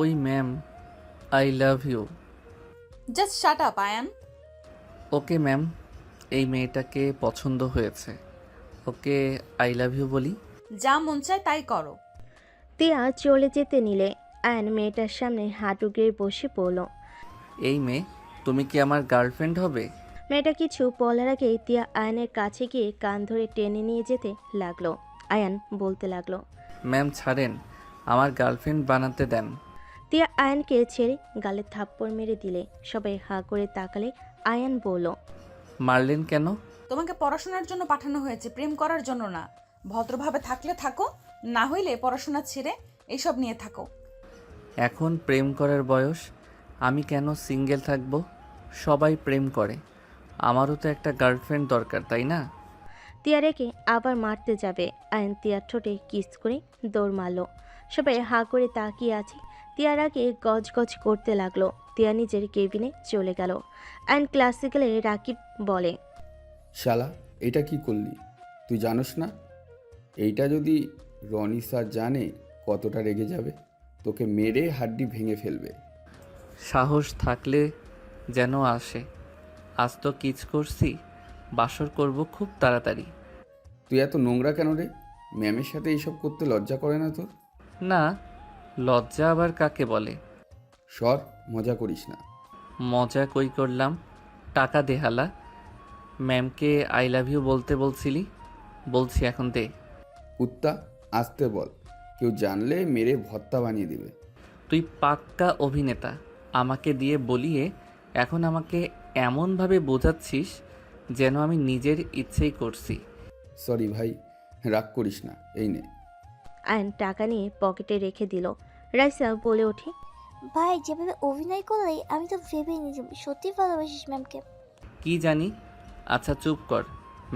ওই ma'am, I love you. Just shut up Ayaan. Okay ma'am, এই মেয়েটাকে পছন্দ হয়েছে, ওকে আই লাভ ইউ বলি। যা মন চায় তাই করো। তিয়া চলে যেতে নিলে আয়ন মেয়েটার সামনে হাঁটু গেড়ে বসে পড়ল। এই মেয়ে, তুমি কি আমার গার্লফ্রেন্ড হবে? মেয়েটা কিছু বলার আগেই তিয়া আয়নের কাছে গিয়ে কান ধরে টেনে নিয়ে যেতে লাগলো। আয়ান বলতে লাগলো, ম্যাম ছাড়েন, আমার গার্লফ্রেন্ড বানাতে দেন। তিয়া আয়নকে ছেড়ে গালে থাপ্পড় মেরে দিলে সবাই হাঁ করে তাকালে আয়ান বলল, মারলেন কেন? তোমাকে পড়াশোনার জন্য পাঠানো হয়েছে, প্রেম করার জন্য না। ভদ্রভাবে থাকলে থাকো, না হইলে পড়াশোনা ছেড়ে এইসব নিয়ে থাকো। এখন প্রেম করার বয়স, আমি কেন সিঙ্গেল থাকবো? সবাই প্রেম করে, আমারও তো একটা গার্লফ্রেন্ড দরকার, তাই না? তিয়া রেখে আবার মারতে যাবে, আয়ন তিয়ার ঠোঁটে কিস করে দৌড় মারল। সবাই হাঁ করে তাকিয়ে আছে। তিয়ার আগে গজগজ করতে লাগলো। তিয়া নিজের কেবিনে চলে গেল। আয়ন ক্লাসে গেলে রাকিব বলে, শালা, এটা কি করলি? তুই জানোস না এইটা যদি রনি স্যার জানে কতটা রেগে যাবে? তোকে মেরে হাড্ডি ভেঙে ফেলবে। সাহস থাকলে যেন আসে, আজ তো কিচ করছি, বাসর করব খুব তাড়াতাড়ি। তুই এত নোংরা কেন রে? ম্যামের সাথে এইসব করতে লজ্জা করে না তোর? না, লজ্জা আবার কাকে বলে? সর, মজা করিস না। মজা কই করলাম, টাকা দে হালা। ম্যামকে আই লাভ ইউ বলতে বলছিলি, বলছি এখন দে। কুত্তা, আসতে বল, কেউ জানলে মেরে ভর্তা বানিয়ে দিবে। তুই পাক্কা অভিনেতা, আমাকে দিয়ে বলিয়ে এখন আমাকে এমনভাবে বোঝাচ্ছিস যেন আমি নিজের ইচ্ছেই করছি। সরি ভাই, রাগ করিস না, এই নে। আয়ন টাকা নিয়ে পকেটে রেখে দিল। রাইসা বলে ওঠে, ভাই যেভাবে অভিনয় করলে আমি তো ভেবেই নিয়েছি সত্যি ভালোবাসিস ম্যামকে। কি জানি, আচ্ছা চুপ কর,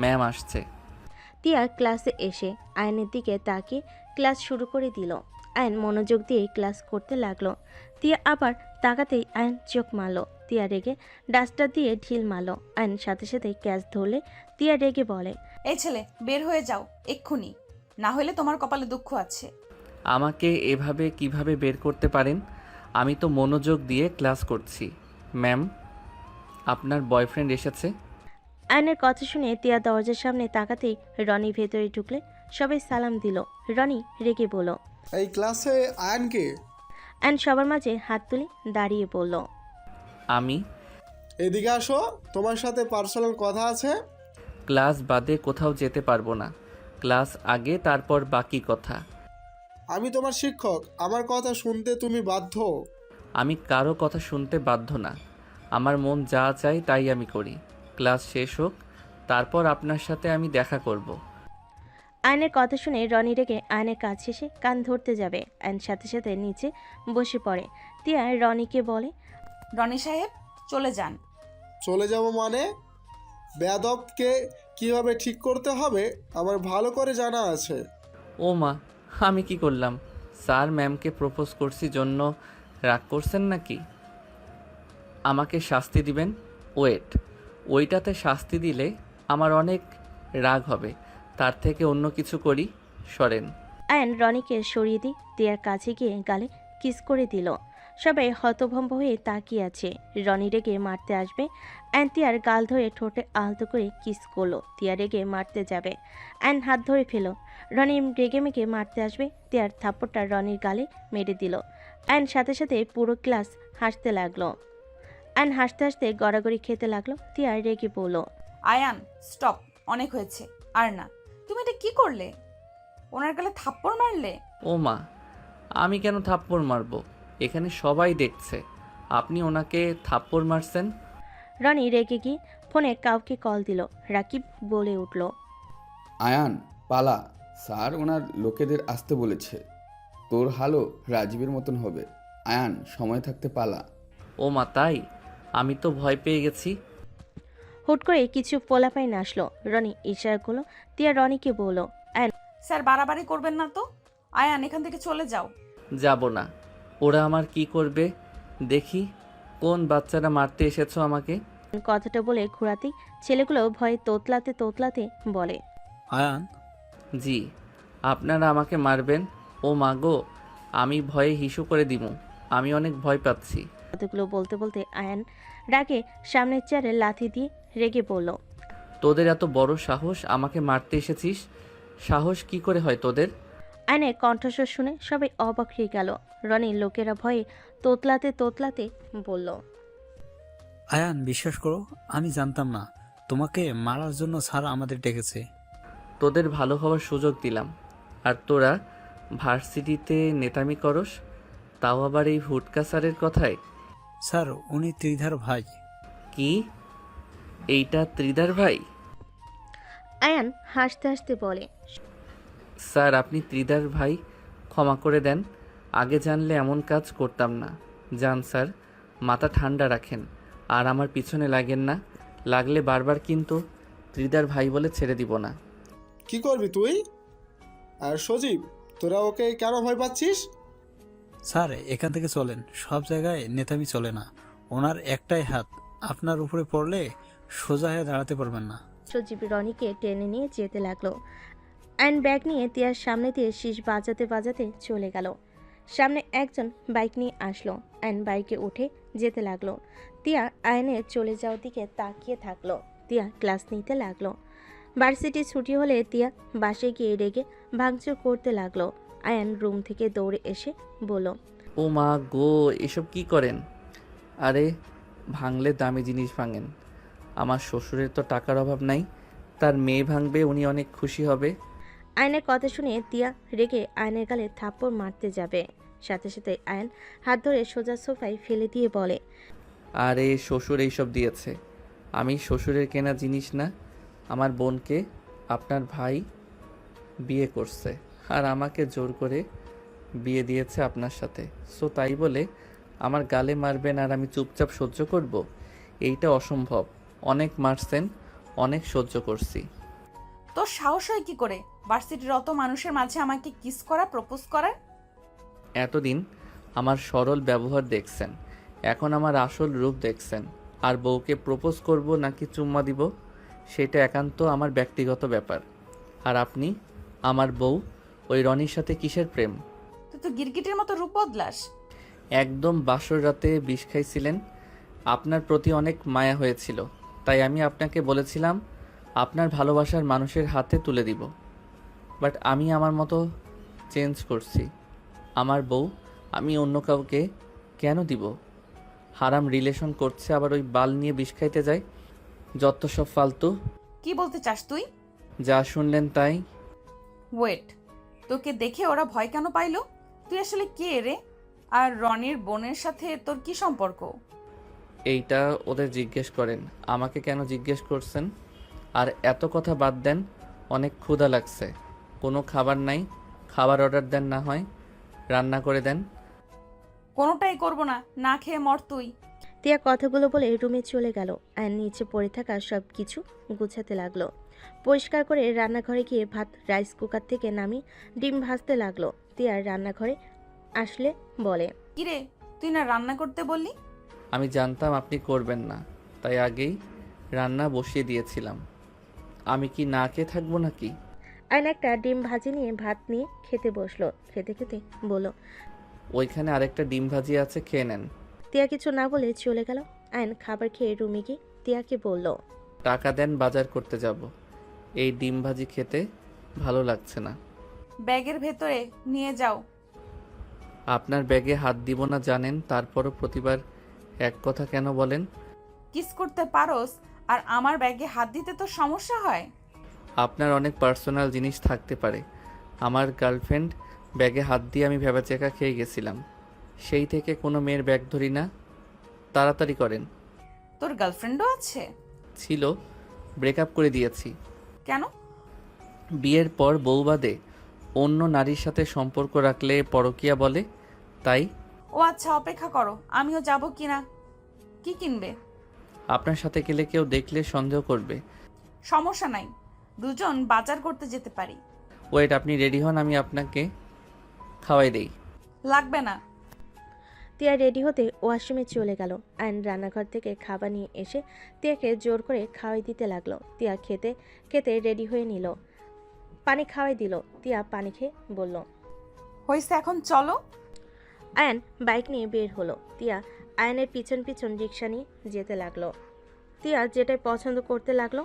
ম্যাম আসছে। তিয়া ক্লাসে এসে আয়নের দিকে তাকিয়ে ক্লাস শুরু করে দিল। আয়ন মনোযোগ দিয়ে ক্লাস করতে লাগলো। তিয়া আবার তাকাতেই আয়ন চোখ মারল। তিয়া রেগে ডাস্টার দিয়ে ঢিল মারল। আয়ন সাথে সাথে ক্যাচ ধরলে তিয়া রেগে বলে, এই ছেলে, বের হয়ে যাও এক্ষুনি, না হইলে তোমার কপালে দুঃখ আছে। আমাকে এভাবে কিভাবে বের করতে পারেন? আমি তো মনোযোগ দিয়ে ক্লাস করছি। ম্যাম, আপনার বয়ফ্রেন্ড এসেছে। আয়নের কথা শুনে তিয়া দরজার সামনে তাকাতেই রনি ভেতরে ঢুকলে সবাই সালাম দিল। রনি রেগে বলল, এই ক্লাসে আয়ানকে। আয়ন সবার মাঝে হাত তুলে দাঁড়িয়ে বলল, আমি এদিকে আসো, তোমার সাথে পার্সোনাল কথা আছে। ক্লাস বাদে কোথাও যেতে পারবো না, ক্লাস আগে তারপর বাকি কথা। আমি তোমার শিক্ষক, আমার কথা শুনতে তুমি বাধ্য। আমি কারো কথা শুনতে বাধ্য না, আমার মন যা চায় তাই আমি করি। ক্লাস শেষ হোক, তারপর আপনার সাথে আমি দেখা করব। আয়নের কথা শুনে রনি রেগে আয়নের কাছে এসে কান ধরতে যাবে। আয়ন সাথে সাথে নিচে বসে পড়ে। তিয়া রনিকে বলে, রনি সাহেব চলে যান। চলে যাব মানে? বেয়াদবকে কিভাবে ঠিক করতে হবে আমার ভালো করে জানা আছে। ও মা, আমি কি করলাম? স্যার ম্যামকে প্রপোজ করছি জন্য রাগ করছেন নাকি? আমাকে শাস্তি দিবেন? ওয়েট, ওইটাতে শাস্তি দিলে আমার অনেক রাগ হবে, তার থেকে অন্য কিছু করি, সরেন। আয়ন রনিকে সরিয়ে দিয়ে তিয়ার কাছে গিয়ে গালে কিস করে দিল। সবাই হতভম্ব হয়ে তাকিয়ে আছে। রনি রেগে মারতে আসবে, আয়ন তিয়ার গাল ধরে ঠোঁটে আলতো করে কিস করলো। তিয়া রেগে মারতে যাবে, আয়ন হাত ধরে ফেল। রনি রেগে মেগে মারতে আসবে, তিয়ার থাপ্পড়টা রনির গালে মেরে দিল। আয়ন সাথে সাথে পুরো ক্লাস হাসতে লাগলো। আয়ন হাসতে হাসতে গড়াগড়ি খেতে লাগলো। তিয়া রেগে বলল, আয়ান স্টপ, অনেক হয়েছে, আর না। তুমি এটা কি করলে? ওনার গালে থাপ্পড় মারলে? ও মা, আমি কেন থাপ্পড় মারবো? এখানে সবাই দেখছে আপনি ওনাকে থাপ্পড় মারছেন। রনি রেগে গিয়ে ফোনে কাউকে কল দিল। রাকিব বলে উঠল, আয়ান পালা, স্যার ওনার লোকেদের আসতে বলেছে। তোর হালও রাজীবের মতন হবে। আয়ান, সময় থাকতে পালা। ও মা তাই? আমি তো ভয় পেয়ে গেছি। হুট করে কিছু পোলাপাইন আসলো। রনি ইশারা করলো। তিয়া রনিকে বলল, স্যার বাড়াবাড়ি করবেন না তো। আয়ান এখান থেকে চলে যাও। যাব না। ওরা আমার কি করবে দেখি। কোন বাচ্চারা মারতে এসেছো আমাকে? কথাটা বলে ঘোরাতেই ছেলেগুলো ভয়ে তোতলাতে তোতলাতে বলে, আয়ান, জি, আপনারা আমাকে মারবেন? ও মা গো, আমি ভয়ে হিসু করে দিমু। আমি অনেক ভয় পাচ্ছি। কতগুলো বলতে বলতে আয়ান রাগে সামনের চেয়ারে লাথি দিয়ে রেগে বলল। তোদের এত বড় সাহস, আমাকে মারতে এসেছিস? সাহস কি করে হয় তোদের? আয়নের কণ্ঠস্বর শুনে সবাই অবাক হয়ে গেল। রনি লোকেরা ভয়ে তোতলাতে তোতলাতে বলল। আয়ান, বিশ্বাস করো, আমি জানতাম না তোমাকে মারার জন্য স্যার আমাদের ডেকেছে। তোদের ভালো হওয়ার সুযোগ দিলাম, আর তোরা ভার্সিটিতে নেতামি করস, তাও আবার এই হুটকা স্যারের কথায়। স্যার, উনি ত্রিধার ভাই। কি? এইটা ত্রিধার ভাই? আয়ান হাসতে হাসতে বলে। স্যার, আপনি ত্রিধার ভাই, ক্ষমা করে দেন। আগে জানলে এমন কাজ করতাম না। যান স্যার, মাথা ঠান্ডা রাখেন, আর আমার পিছনে লাগেন না। লাগলে বারবার কিন্তু ত্রিধার ভাই বলে ছেড়ে দিব না। কি করবি তুই? আর সজীব, তোরা ওকে কেন ভয় পাচ্ছিস? স্যার, এখান থেকে চলেন, সব জায়গায় নেতামি চলে না। ওনার একটাই হাত, আপনার উপরে পড়লে সোজা হয়ে দাঁড়াতে পারবেন না। সজীব রনিকে টেনে নিয়ে যেতে লাগলো। আয়ন ব্যাগ নিয়ে তিয়ার সামনে দিয়ে শীষ বাজাতে বাজাতে চলে গেল। সামনে একজন বাইক নিয়ে আসলো। আয়ন বাইকে উঠে যেতে লাগলো। তিয়া আয়নের চলে যাওয়ার দিকে তাকিয়ে থাকলো। তিয়া ক্লাস নিতে লাগলো। ভার্সিটি ছুটি হলে তিয়া বাসে গিয়ে রেগে ভাঙচুর করতে লাগলো। আয়ন রুম থেকে দৌড়ে এসে বলল। ও মা গো, এসব কি করেন? আরে, ভাঙলে দামি জিনিস ভাঙেন। আমার শ্বশুরের তো টাকার অভাব নাই, তার মেয়ে ভাঙবে, উনি অনেক খুশি হবে। আয়নের কথা শুনে তিয়া রেগে আয়নের গালে থাপ্পড় মারতে যাবে। সাথে সাথে আয়ন হাত ধরে সোজা সোফায় ফেলে দিয়ে বলে। আরে, শ্বশুর এইসব দিয়েছে, আমি শ্বশুরের কেনা জিনিস না। আমার বোনকে আপনার ভাই বিয়ে করছে, আর আমাকে জোর করে বিয়ে দিয়েছে আপনার সাথে। সো তাই বলে আমার গালে মারবেন আর আমি চুপচাপ সহ্য করব? এইটা অসম্ভব। অনেক মারছেন, অনেক সহ্য করছি। তোর সাহস হয় কি করে ভার্সিটির অত মানুষের মাঝে আমাকে কিস করা, প্রপোজ করার? এতদিন আমার সরল ব্যবহার দেখছেন, এখন আমার আসল রূপ দেখছেন। আর বউকে প্রপোজ করব নাকি চুম্মা দিব, সেটা একান্ত আমার ব্যক্তিগত ব্যাপার। আর আপনি, আমার বউ, ওই রনির সাথে কিসের প্রেম? তুই তো গিরগিটির মতো রূপ বদলাস। একদম বাসর রাতে বিষ খাইছিলেন, আপনার প্রতি অনেক মায়া হয়েছিল, তাই আমি আপনাকে বলেছিলাম আপনার ভালোবাসার মানুষের হাতে তুলে দিব। বাট আমি আমার মতো চেঞ্জ করছি। আমার বউ আমি অন্য কাউকে কেন দিব? হারাম রিলেশন করছে, আবার ওই বাল নিয়ে বিষ খাইতে যায়। যত সব ফালতু। কি বলতে চাস তুই? যা শুনলেন তাই। ওয়েট, তোকে দেখে ওরা ভয় কেন পাইলো? তুই আসলে কে রে? আর রনির বোনের সাথে তোর কি সম্পর্ক? এইটা ওদের জিজ্ঞেস করেন, আমাকে কেন জিজ্ঞেস করছেন? আর এত কথা বাদ দেন, অনেক ক্ষুধা লাগছে। কোনো খাবার নাই, খাবার অর্ডার দেন, না হয় রান্না করে দেন। কোনোটাই করব না, না খেয়ে মর তুই। তিয়া কথাগুলো বলে রুমে চলে গেল। আর নিচে পড়ে থাকা সব কিছু গুছাতে লাগলো। পরিষ্কার করে রান্নাঘরে গিয়ে ভাত রাইস কুকার থেকে নামিয়ে ডিম ভাজতে লাগলো। তিয়ার রান্নাঘরে আসলে বলে। কিরে, তুই না রান্না করতে বললি? আমি জানতাম আপনি করবেন না, তাই আগেই রান্না বসিয়ে দিয়েছিলাম। আমি কি না খেয়ে থাকবো নাকি? আয়ন একটা ডিম ভাজি নিয়ে ভাত নিয়ে খেতে বসলো। খেতে খেতে বলল। ওইখানে আরেকটা ডিম ভাজি আছে, খেয়ে নেন। তিয়া কিছু না বলে চলে গেল। আয়ন খাবার খেয়ে রুমে গিয়ে তিয়াকে বলল। টাকা দেন, বাজার করতে যাব। এই ডিম ভাজি খেতে ভালো লাগছে না। ব্যাগের ভেতরে নিয়ে যাও। আপনার ব্যাগে হাত দিব না জানেন, তারপরও প্রতিবার এক কথা কেন বলেন? কিস করতে পারোস আর আমার ব্যাগে হাত দিতে তো সমস্যা হয়? আপনার অনেক পার্সোনাল জিনিস থাকতে পারে। আমার গার্লফ্রেন্ড ব্যাগে হাত দিয়ে আমি ভেবাচেকা খেয়ে গেছিলাম। সেই থেকে কোনো মেয়ের ব্যাগ ধরি না। তাড়াতাড়ি করেন। তোর গার্লফ্রেন্ডও আছে? ছিল, ব্রেকআপ করে দিয়েছি। কেন? বিয়ের পর বউ বাদে অন্য নারীর সাথে সম্পর্ক রাখলে পরকীয়া বলে, তাই। ও আচ্ছা, অপেক্ষা করো, আমিও যাব কিনা। কি কিনবে? আপনার সাথে গেলে কেউ দেখলে সন্দেহ করবে। সমস্যা নাই, দুজন বাজার করতে যেতে পারি। ওয়েট, আপনি রেডি হন, আমি আপনাকে খাওয়াই দেই। লাগবে না। তিয়া রেডি হতে ওয়াশরুমে চলে গেল। আয়ন রান্নাঘর থেকে খাবার নিয়ে এসে তিয়াকে জোর করে খাওয়াই দিতে লাগলো। তিয়া খেতে খেতে রেডি হয়ে নিল। পানি খাওয়াই দিল। তিয়া পানি খেয়ে বলল। হয়েছে, এখন চলো। আয়ান বাইক নিয়ে বের হলো। তিয়া আয়ানের পিছন পিছন রিক্সা নিয়ে যেতে লাগলো। তিয়া যেটাই পছন্দ করতে লাগলো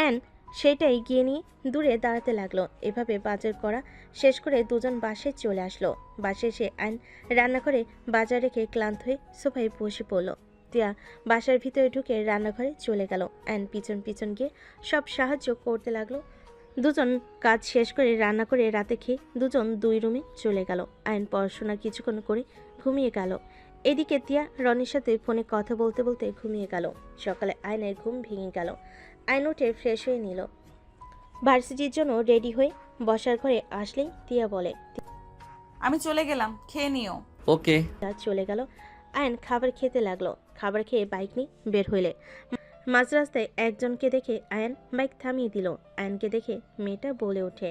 আয়ান সেটাই গিয়ে নিয়ে দূরে দাঁড়াতে লাগলো। এভাবে বাজার করা শেষ করে দুজন বাসায় চলে আসলো। বাসে এসে আয়ান রান্নাঘরে বাজার রেখে ক্লান্ত হয়ে সোফায় বসে পড়লো। তিয়া বাসার ভিতরে ঢুকে রান্নাঘরে চলে গেল। আয়ান পিছন পিছন গিয়ে সব সাহায্য করতে লাগলো। দুজন কাজ শেষ করে রান্না করে রাতে খেয়ে দুজন দুই রুমে চলে গেল। আয়ন পড়াশোনা কিছুক্ষণ করে ঘুমিয়ে গেল। এদিকে তিয়া রনির সাথে ফোনে কথা বলতে বলতে ঘুমিয়ে গেল। সকালে আয়নের ঘুম ভেঙে গেল। আয়ন উঠে ফ্রেশ হয়ে নিল। ভার্সিটির জন্য রেডি হয়ে বসার ঘরে আসলেই তিয়া বলে, আমি চলে গেলাম, খেয়ে নিও। ওকে। তিয়া চলে গেল। আয়ন খাবার খেতে লাগলো। খাবার খেয়ে বাইক নিয়ে বের হইলে মাঝ রাস্তায় একজনকে দেখে আয়ান বাইক থামিয়ে দিল। আয়ানকে দেখে মেয়েটা বলে ওঠে,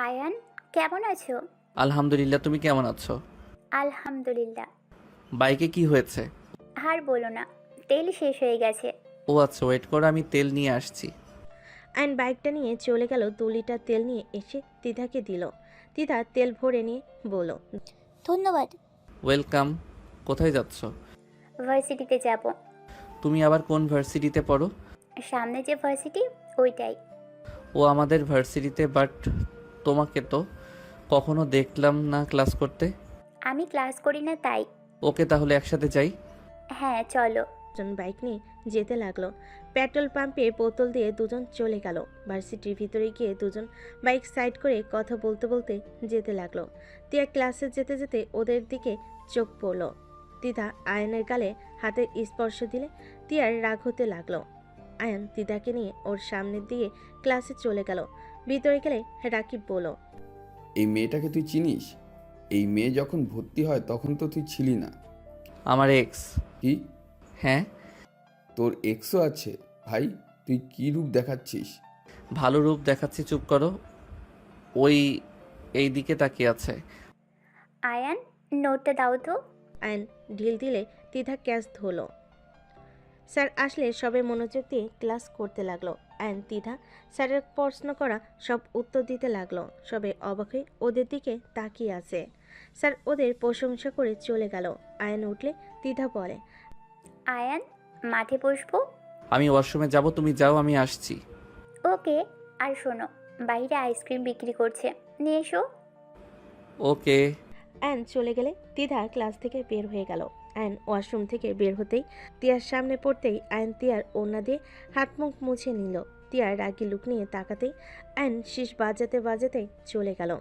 আয়ান কেমন আছো? আলহামদুলিল্লাহ, তুমি কেমন আছো? আলহামদুলিল্লাহ। বাইকে কি হয়েছে? আর বলো না, তেল শেষ হয়ে গেছে। ও আচ্ছা, ওয়েট করো, আমি তেল নিয়ে আসছি। আয়ন বাইকটা নিয়ে চলে গেল। 2 লিটার তেল নিয়ে এসে তিধাকে দিল। তিধা তেল ভরে নিয়ে বলল, ধন্যবাদ। ওয়েলকাম। কোথায় যাচ্ছ? ভার্সিটিতে যাব। তুমি আবার কোন ভার্সিটিতে পড়ো? সামনে যে ভার্সিটি ওইটাই। ও আমাদের ভার্সিটিতে, বাট তোমাকে তো কখনো দেখলাম না ক্লাস করতে। আমি ক্লাস করি না তাই। ওকে, তাহলে একসাথে যাই। হ্যাঁ চলো। দুজন বাইক নিয়ে যেতে লাগলো। পেট্রোল পাম্পে বোতল দিয়ে দুজন চলে গেল। ভার্সিটির ভিতরে গিয়ে দুজন বাইক সাইড করে কথা বলতে বলতে যেতে লাগলো। তিয়া ক্লাসে যেতে যেতে ওদের দিকে চোখ পড়লো। তিধা আয়নের গালে হাতের স্পর্শ দিলে তিয়ার রাগ হতে লাগলো। আয়ন তিধাকে নিয়ে ওর সামনের দিকে ক্লাসে চলে গেল। ভিতরে গেলে রাকিব বলল, এই মেয়েটাকে তুই চিনিস? এই মেয়ে যখন ভর্তি হয় তখন তো তুই ছিলি না। আমার এক্স। কি? হ্যাঁ। তোর এক্সও আছে? ভাই, তুই কি রূপ দেখাচ্ছিস? ভালো রূপ দেখাচ্ছি, চুপ করো। ওই এই দিকে তাকিয়ে আছে। আয়ান নোটটা দাও তো। আয়ন ঢিল দিলে তিধা ক্যাচ ধরলো। স্যার আসলে সবে মনোযোগ দিয়ে ক্লাস করতে লাগলো। আয়ন তিধা স্যারের প্রশ্ন করা সব উত্তর দিতে লাগলো। সবে অবাক হয়ে ওদের দিকে তাকিয়ে আছে। স্যার ওদের প্রশংসা করে চলে গেল। আয়ন উঠলে তিধা বলে, আয়ান মাঠে বসবো। আমি ওয়াশরুমে যাব, তুমি যাও, আমি আসছি। ওকে। আর শোনো, বাইরে আইসক্রিম বিক্রি করছে, নিয়ে এসো। ওকে। আয়ন চলে গেলে তিধা ক্লাস থেকে বের হয়ে গেল। আয়ন ওয়াশরুম থেকে বের হতেই তিয়ার সামনে পড়তেই আয়ন তিয়ার ওড়না দিয়ে হাত মুখ মুছে নিল। তিয়ার রাগি লুক নিয়ে তাকাতেই আয়ন শীষ বাজাতে বাজাতে চলে গেল।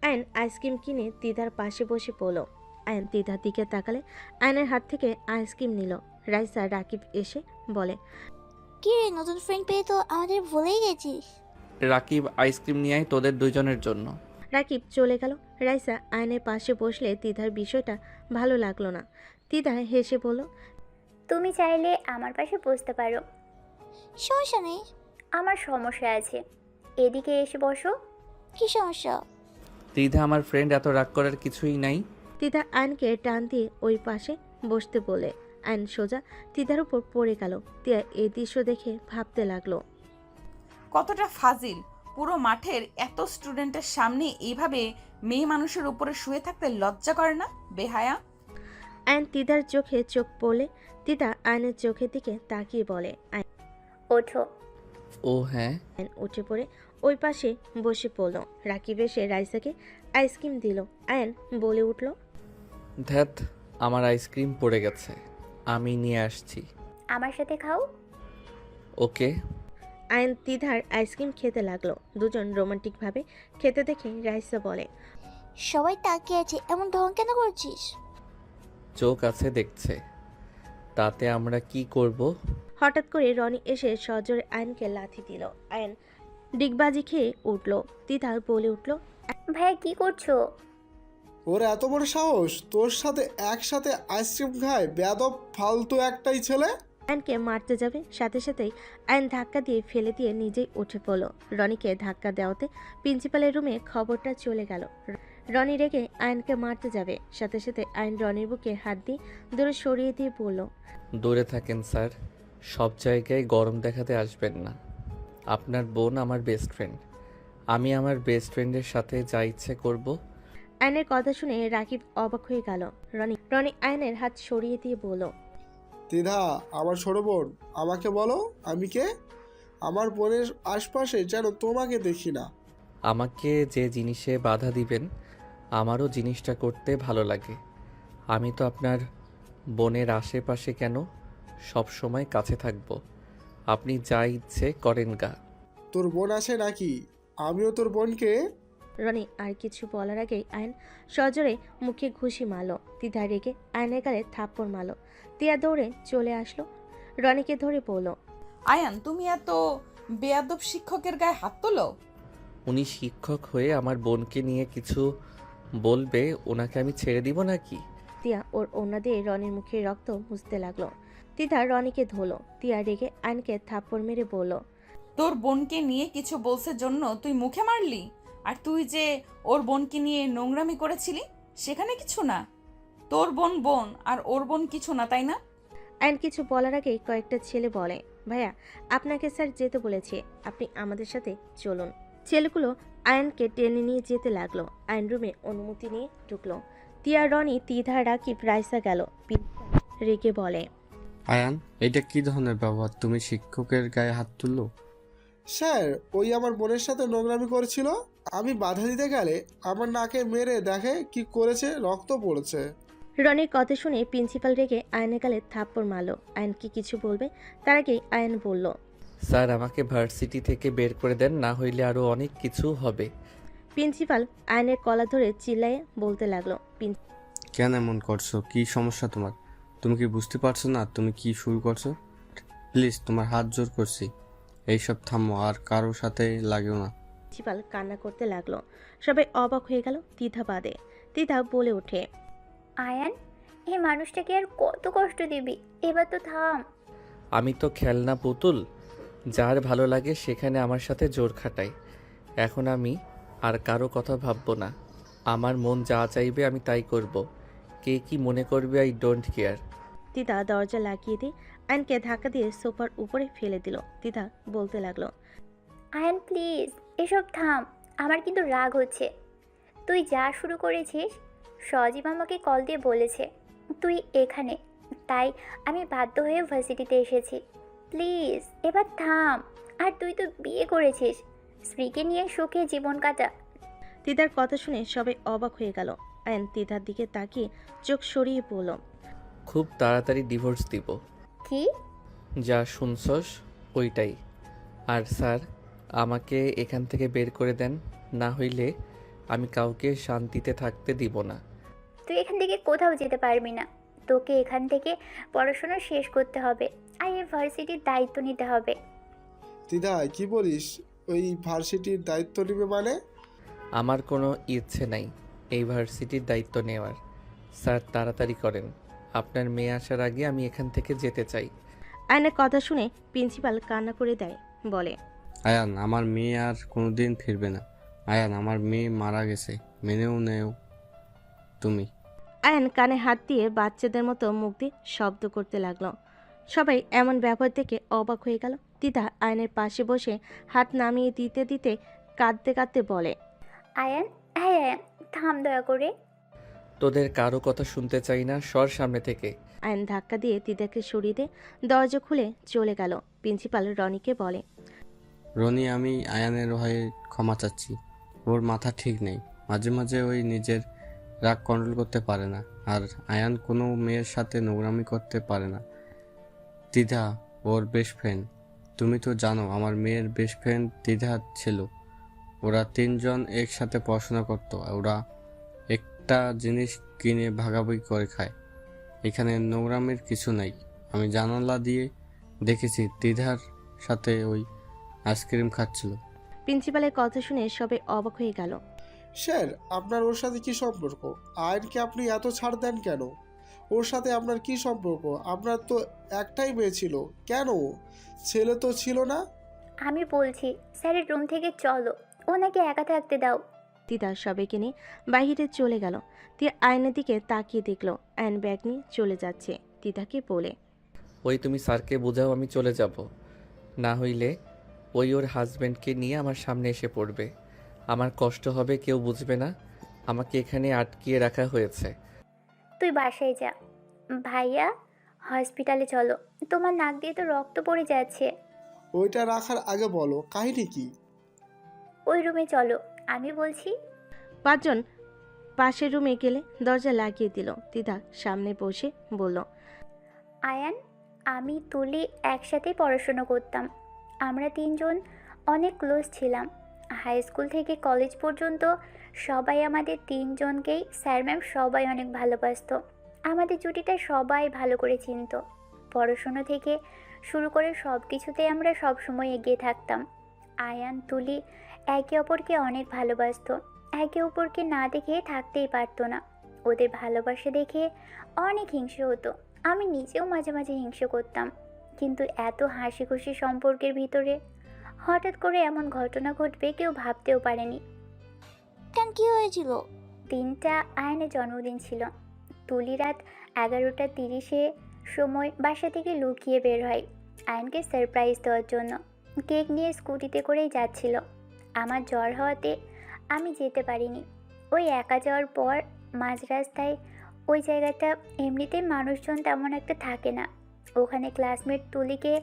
আয়ন আইসক্রিম কিনে তিধার পাশে বসে পড়ল। আয়ন তিধার দিকে তাকালে আয়নের হাত থেকে আইসক্রিম নিল। রাইসা রাকিব এসে বলে, কি রে, নতুন ফ্রেন্ড পেয়ে তো আমাদের ভুলেই গেছিস? রাকিব, আইসক্রিম নিয়ে আয় তোদের দুজনের জন্য। রাকিব চলে গেল। রাইসা আয়নের পাশে বসলে তিধার বিষয়টা ভালো লাগলো না। তিধা হেসে বলল, তুমি চাইলে আমার পাশে বসতে পারো। সমস্যা নেই। আমার সমস্যা আছে, এদিকে এসে বসো। কি সমস্যা? দ্বিধা, আমার ফ্রেন্ড, এত রাগ করার কিছুই নাই। তিধা আয়নকে টান দিয়ে ওই পাশে বসতে বলে আয়ন সোজা তিধার উপর পড়ে গেল। তিয়া এই দৃশ্য দেখে ভাবতে লাগলো, কতটা ফাজিল! পুরো মাঠের এত স্টুডেন্টের সামনে এইভাবে মেয়ে মানুষের উপরে শুয়ে থাকতে লজ্জা করে না, বেহায়া! আয়ন তিধার চোখে চোখ পড়লে তিধা আয়নের চোখের দিকে তাকিয়ে বলে, ওঠো। ও হ্যাঁ। আয়ন উঠে পড়ে ওই পাশে বসে পড়ল। রাকিব এসে রাইসাকে আইসক্রিম দিল। আয়ন বলে উঠল, ধ্যাত, আমার আইসক্রিম পড়ে গেছে, আমি নিয়ে আসছি। আমার সাথে খাও। ওকে। আয়ন তিধার আইসক্রিম খেতে লাগলো। দুজন রোমান্টিকভাবে খেতে দেখে রাইসা বলে, সবাই তাকিয়ে আছে, এমন ঢং কেন করছিস? চোখ আছে, দেখছে, তাতে আমরা কি করব? হঠাৎ করে রনি এসে সজোরে আয়নকে লাথি দিল। আয়ন ডিগবাজি খেয়ে উঠল। তিধা বলে উঠল, ভাইয়া কি করছো? ওর এত বড় সাহস, তোর সাথে একসাথে আইসক্রিম খায়, বেয়াদব ফালতু একটাই ছেলে। আয়নকে মারতে যাবে, সাথে সাথেই আয়ন ধাক্কা দিয়ে ফেলে দিয়ে নিজেই উঠে পড়ল। রনিকে ধাক্কা দেওয়াতে প্রিন্সিপালের রুমে খবরটা চলে গেল। রনি রেগে আয়নকে মারতে যাবে, সাথে সাথে আয়ন রনির বুকে হাত দিয়ে দূরে সরিয়ে দিয়ে বলল, দূরে থাকেন স্যার, সব জায়গায় গরম দেখাতে আসবেন না। আপনার বোন আমার বেস্ট ফ্রেন্ড, আমি আমার বেস্ট ফ্রেন্ডের সাথে যা ইচ্ছে করব। আয়নের কথা শুনে রাকিব অবাক হয়ে গেল। রনি আয়নের হাত সরিয়ে দিয়ে বলল, দ্বিধা, আমার ছোট বোন, আমাকে বলো আমি কে? আমার বোনের আশপাশে যেন তোমাকে দেখি না। আমাকে যে জিনিসে বাধা দিবেন আমারও জিনিসটা করতে ভালো লাগে। আমি তো আপনার বোনের আশেপাশে কেন, সব সময় কাছে থাকবো। আপনি যা ইচ্ছে করেন গা। তোর বোন আছে নাকি? আমিও তোর বোনকে। রনি আর কিছু বলার আগেই আয়ন সজোরে মুখে ঘুষি মারল। দ্বিধা রেগে আয়নের গালে থাপ্পড় মারল। তিয়া দৌড়ে চলে আসলো, রনিকে ধরে বলল, আয়ান, তুমি এত বেয়াদব শিক্ষকের গায়ে হাত তোলো? উনি শিক্ষক হয়ে আমার বোনকে নিয়ে কিছু বলবে, ওনাকে আমি ছেড়ে দিব নাকি? তিয়া ওর ওড়না দিয়ে রনির মুখে রক্ত মুছতে লাগলো। তিতা রনিকে ধরলো। তিয়া রেগে আয়নকে থাপ্পড় মেরে বলল, তোর বোনকে নিয়ে কিছু বলছে জন্য তুই মুখে মারলি? আর তুই যে ওর বোনকে নিয়ে নোংরামি করেছিলি, সেখানে কিছু না? তোর বোন বোন আর ওর বোন কিছু না, তাই না? আয়ন কিছু বলার আগেই কয়েকটা ছেলে বলে, ভাইয়া আপনাকে স্যার যেতে বলেছে, আপনি আমাদের সাথে চলুন। ছেলেগুলো আয়নকে টেনে নিয়ে যেতে লাগলো। আয়ন রুমে অনুমতি নিয়ে ঢুকলো। তিয়া, রনি, তিধা, রাকিব, রাইসা গেল। রেগে বলে, আয়ান, এটা কি ধরনের ব্যবহার? তুমি শিক্ষকের গায়ে হাত তুললো? স্যার, ওই আমার বোনের সাথে নোংরামি করেছিল। আমি বাধা দিতে গেলে আমার নাকে মেরে দেখে কি করেছে, রক্ত পড়েছে। রনির কথা শুনে প্রিন্সিপাল রেগে আয়নের গালে থাপ্পড় মারলো। আয়ন কি কিছু বলবে তার আগেই আয়ন বলল, স্যার আমাকে ভার্সিটি থেকে বের করে দেন, না হইলে আরও অনেক কিছু হবে। প্রিন্সিপাল আয়নের কলা ধরে চিল্লায়ে বলতে লাগলো, কেন এমন করছো? কি সমস্যা তোমার? তুমি কি বুঝতে পারছো না তুমি কি শুরু করছো? প্লিজ, তোমার হাত জোর করছি, এইসব থামো, আর কারোর সাথে লাগেও না। প্রিন্সিপাল কান্না করতে লাগলো। সবাই অবাক হয়ে গেল দ্বিধা বাদে। দ্বিধা বলে ওঠে, আয়ান, এই মানুষটাকে আর কত কষ্ট দিবি? এবার তো থাম। আমি তো খেলনা পুতুল, যার ভালো লাগে সেখানে আমার সাথে জোর খাটাই। এখন আমি আর কারো কথা ভাববো না। আমার মন যা চাইবে আমি তাই করব। কে কি মনে করবে আই ডোন্ট কেয়ার। দিদা দরজা লাগিয়ে দিয়ে আয়নকে ধাক্কা দিয়ে সোফার উপরে ফেলে দিল। দিদা বলতে লাগলো, আয়ান প্লিজ, এসব থাম। আমার কিন্তু রাগ হচ্ছে। তুই যা শুরু করেছিস, সজীব আমাকে কল দিয়ে বলেছে তুই এখানে, তাই আমি বাধ্য হয়ে ভার্সিটিতে এসেছি। প্লিজ এবার থাম। আর তুই তো বিয়ে করেছিস, স্ত্রীকে নিয়ে সুখে জীবন কাটা। দিদার কথা শুনে সবাই অবাক হয়ে গেল। আয়ন দিদার দিকে তাকিয়ে চোখ সরিয়ে বলল, খুব তাড়াতাড়ি ডিভোর্স দিব। কি? যা শুনছস ওইটাই। আর স্যার আমাকে এখান থেকে বের করে দেন, না হইলে আমি কাউকে শান্তিতে থাকতে দিব না। তুই এখান থেকে কোথাও যেতে পারবি না। তোকে এখান থেকে পড়াশোনা শেষ করতে হবে, আর এই ভার্সিটির দায়িত্ব নিতে হবে। দিদা, কি বলিস? ওই ভার্সিটির দায়িত্ব নেবে মানে? আমার কোনো ইচ্ছে নাই এই ভার্সিটির দায়িত্ব নেওয়ার। স্যার তাড়াতাড়ি করেন, আপনার মেয়ে আসার আগে আমি এখান থেকে যেতে চাই। আয়নের কথা শুনে প্রিন্সিপাল কান্না করে দেয়, বলে, আয়ান, আমার মেয়ে আর কোনোদিন ফিরবে না। আয়ান, আমার মেয়ে মারা গেছে, মেনেও নেও তুমি। আয়ন কানে হাত দিয়ে বাচ্চাদের মতো মুখ দিয়ে শব্দ করতে লাগলো। সবাই এমন ব্যবহার দেখে অবাক হয়ে গেল। দিদা আয়নের পাশে বসে হাত নামিয়ে দিতে দিতে কাঁদতে কাঁদতে বলে, আয়ান, হ্যাঁ আয়ান, থাম দয়া করে। তোদের কারো কথা শুনতে চাই না, সর সামনে থেকে। আয়ন ধাক্কা দিয়ে দিদাকে সরিয়ে দিয়ে দরজা খুলে চলে গেল। প্রিন্সিপাল রনিকে বলে, রনি, আমি আয়ানের হয়ে ক্ষমা চাচ্ছি। ওর মাথা ঠিক নেই, মাঝে মাঝে ওই নিজের রাগ কন্ট্রোল করতে পারে না। আর আয়ান কোনো মেয়ের সাথে নোংরামি করতে পারে না। দ্বিধা ওর বেস্ট ফ্রেন্ড। তুমি তো জানো আমার মেয়ের বেস্ট ফ্রেন্ড দ্বিধা ছিল। ওরা তিনজন একসাথে পড়াশোনা করতো। ওরা একটা জিনিস কিনে ভাগাভাগি করে খায়। এখানে নোংরামির কিছু নাই। আমি জানালা দিয়ে দেখেছি দ্বিধার সাথে ওই আইসক্রিম খাচ্ছিল। প্রিন্সিপালের কথা শুনে সবাই অবাক হয়ে গেল। স্যার, আপনার ওর সাথে কি সম্পর্ক? আয়নকে আপনি এত ছাড় দেন কেন? ওর সাথে আপনার কি সম্পর্ক? আপনার তো একটাই মেয়ে ছিল, কেন ছেলে তো ছিল না? আমি বলছি স্যারের রুম থেকে চলো, ওনাকে একা থাকতে দাও। দিদা সবাইকে নিয়ে বাহিরে চলে গেল। দিয়ে আয়নের দিকে তাকিয়ে দেখলো আয়ন ব্যাগ নিয়ে চলে যাচ্ছে। দিদাকে বলে, ওই তুমি স্যারকে বোঝাও আমি চলে যাব, না হইলে ওই ওর হাজব্যান্ডকে নিয়ে আমার সামনে এসে পড়বে। আমার কষ্ট হবে, কেউ বুঝবে না। আমাকে এখানে আটকিয়ে রাখা হয়েছে। তুই বাসায় যা। ভাইয়া, হসপিটালে চলো। তোমার নাক দিয়ে তো রক্ত পড়ে যাচ্ছে। ওইটা রাখার আগে বলো কাহিনী কি? ওই রুমে চলো, আমি বলছি। পাঁচজন পাশের রুমে গেলে দরজা লাগিয়ে দিল। তিতা সামনে বসে বলল, আয়ান, আমি তুলি একসাথে পড়াশোনা করতাম। আমরা তিনজন অনেক ক্লোজ ছিলাম। হাই স্কুল থেকে কলেজ পর্যন্ত সবাই আমাদের তিনজনকেই স্যার ম্যাম সবাই অনেক ভালোবাসতো। আমাদের জুটিটা সবাই ভালো করে চিনতো। পড়াশোনা থেকে শুরু করে সব কিছুতেই আমরা সবসময় এগিয়ে থাকতাম। আয়ান, তুলি একে অপরকে অনেক ভালোবাসতো। একে অপরকে না দেখে থাকতেই পারতো না। ওদের ভালোবাসা দেখে অনেক হিংসে হতো। আমি নিজেও মাঝে মাঝে হিংসে করতাম। কিন্তু এত হাসি খুশি সম্পর্কের ভিতরে হঠাৎ করে এমন ঘটনা ঘটবে কেউ ভাবতেও পারেনি। কেন, কি হয়েছিল? দিনটা আয়নের জন্মদিন ছিল। তুলি রাত 11:30 সময় বাসা থেকে লুকিয়ে বের হয় আয়নকে সারপ্রাইজ দেওয়ার জন্য। কেক নিয়ে স্কুটিতে করেই যাচ্ছিল। আমার জ্বর হওয়াতে আমি যেতে পারিনি। ওই একা যাওয়ার পর মাঝ রাস্তায় ওই জায়গাটা এমনিতেই মানুষজন তেমন একটা থাকে না। ওখানে ক্লাসমেট তুলিকে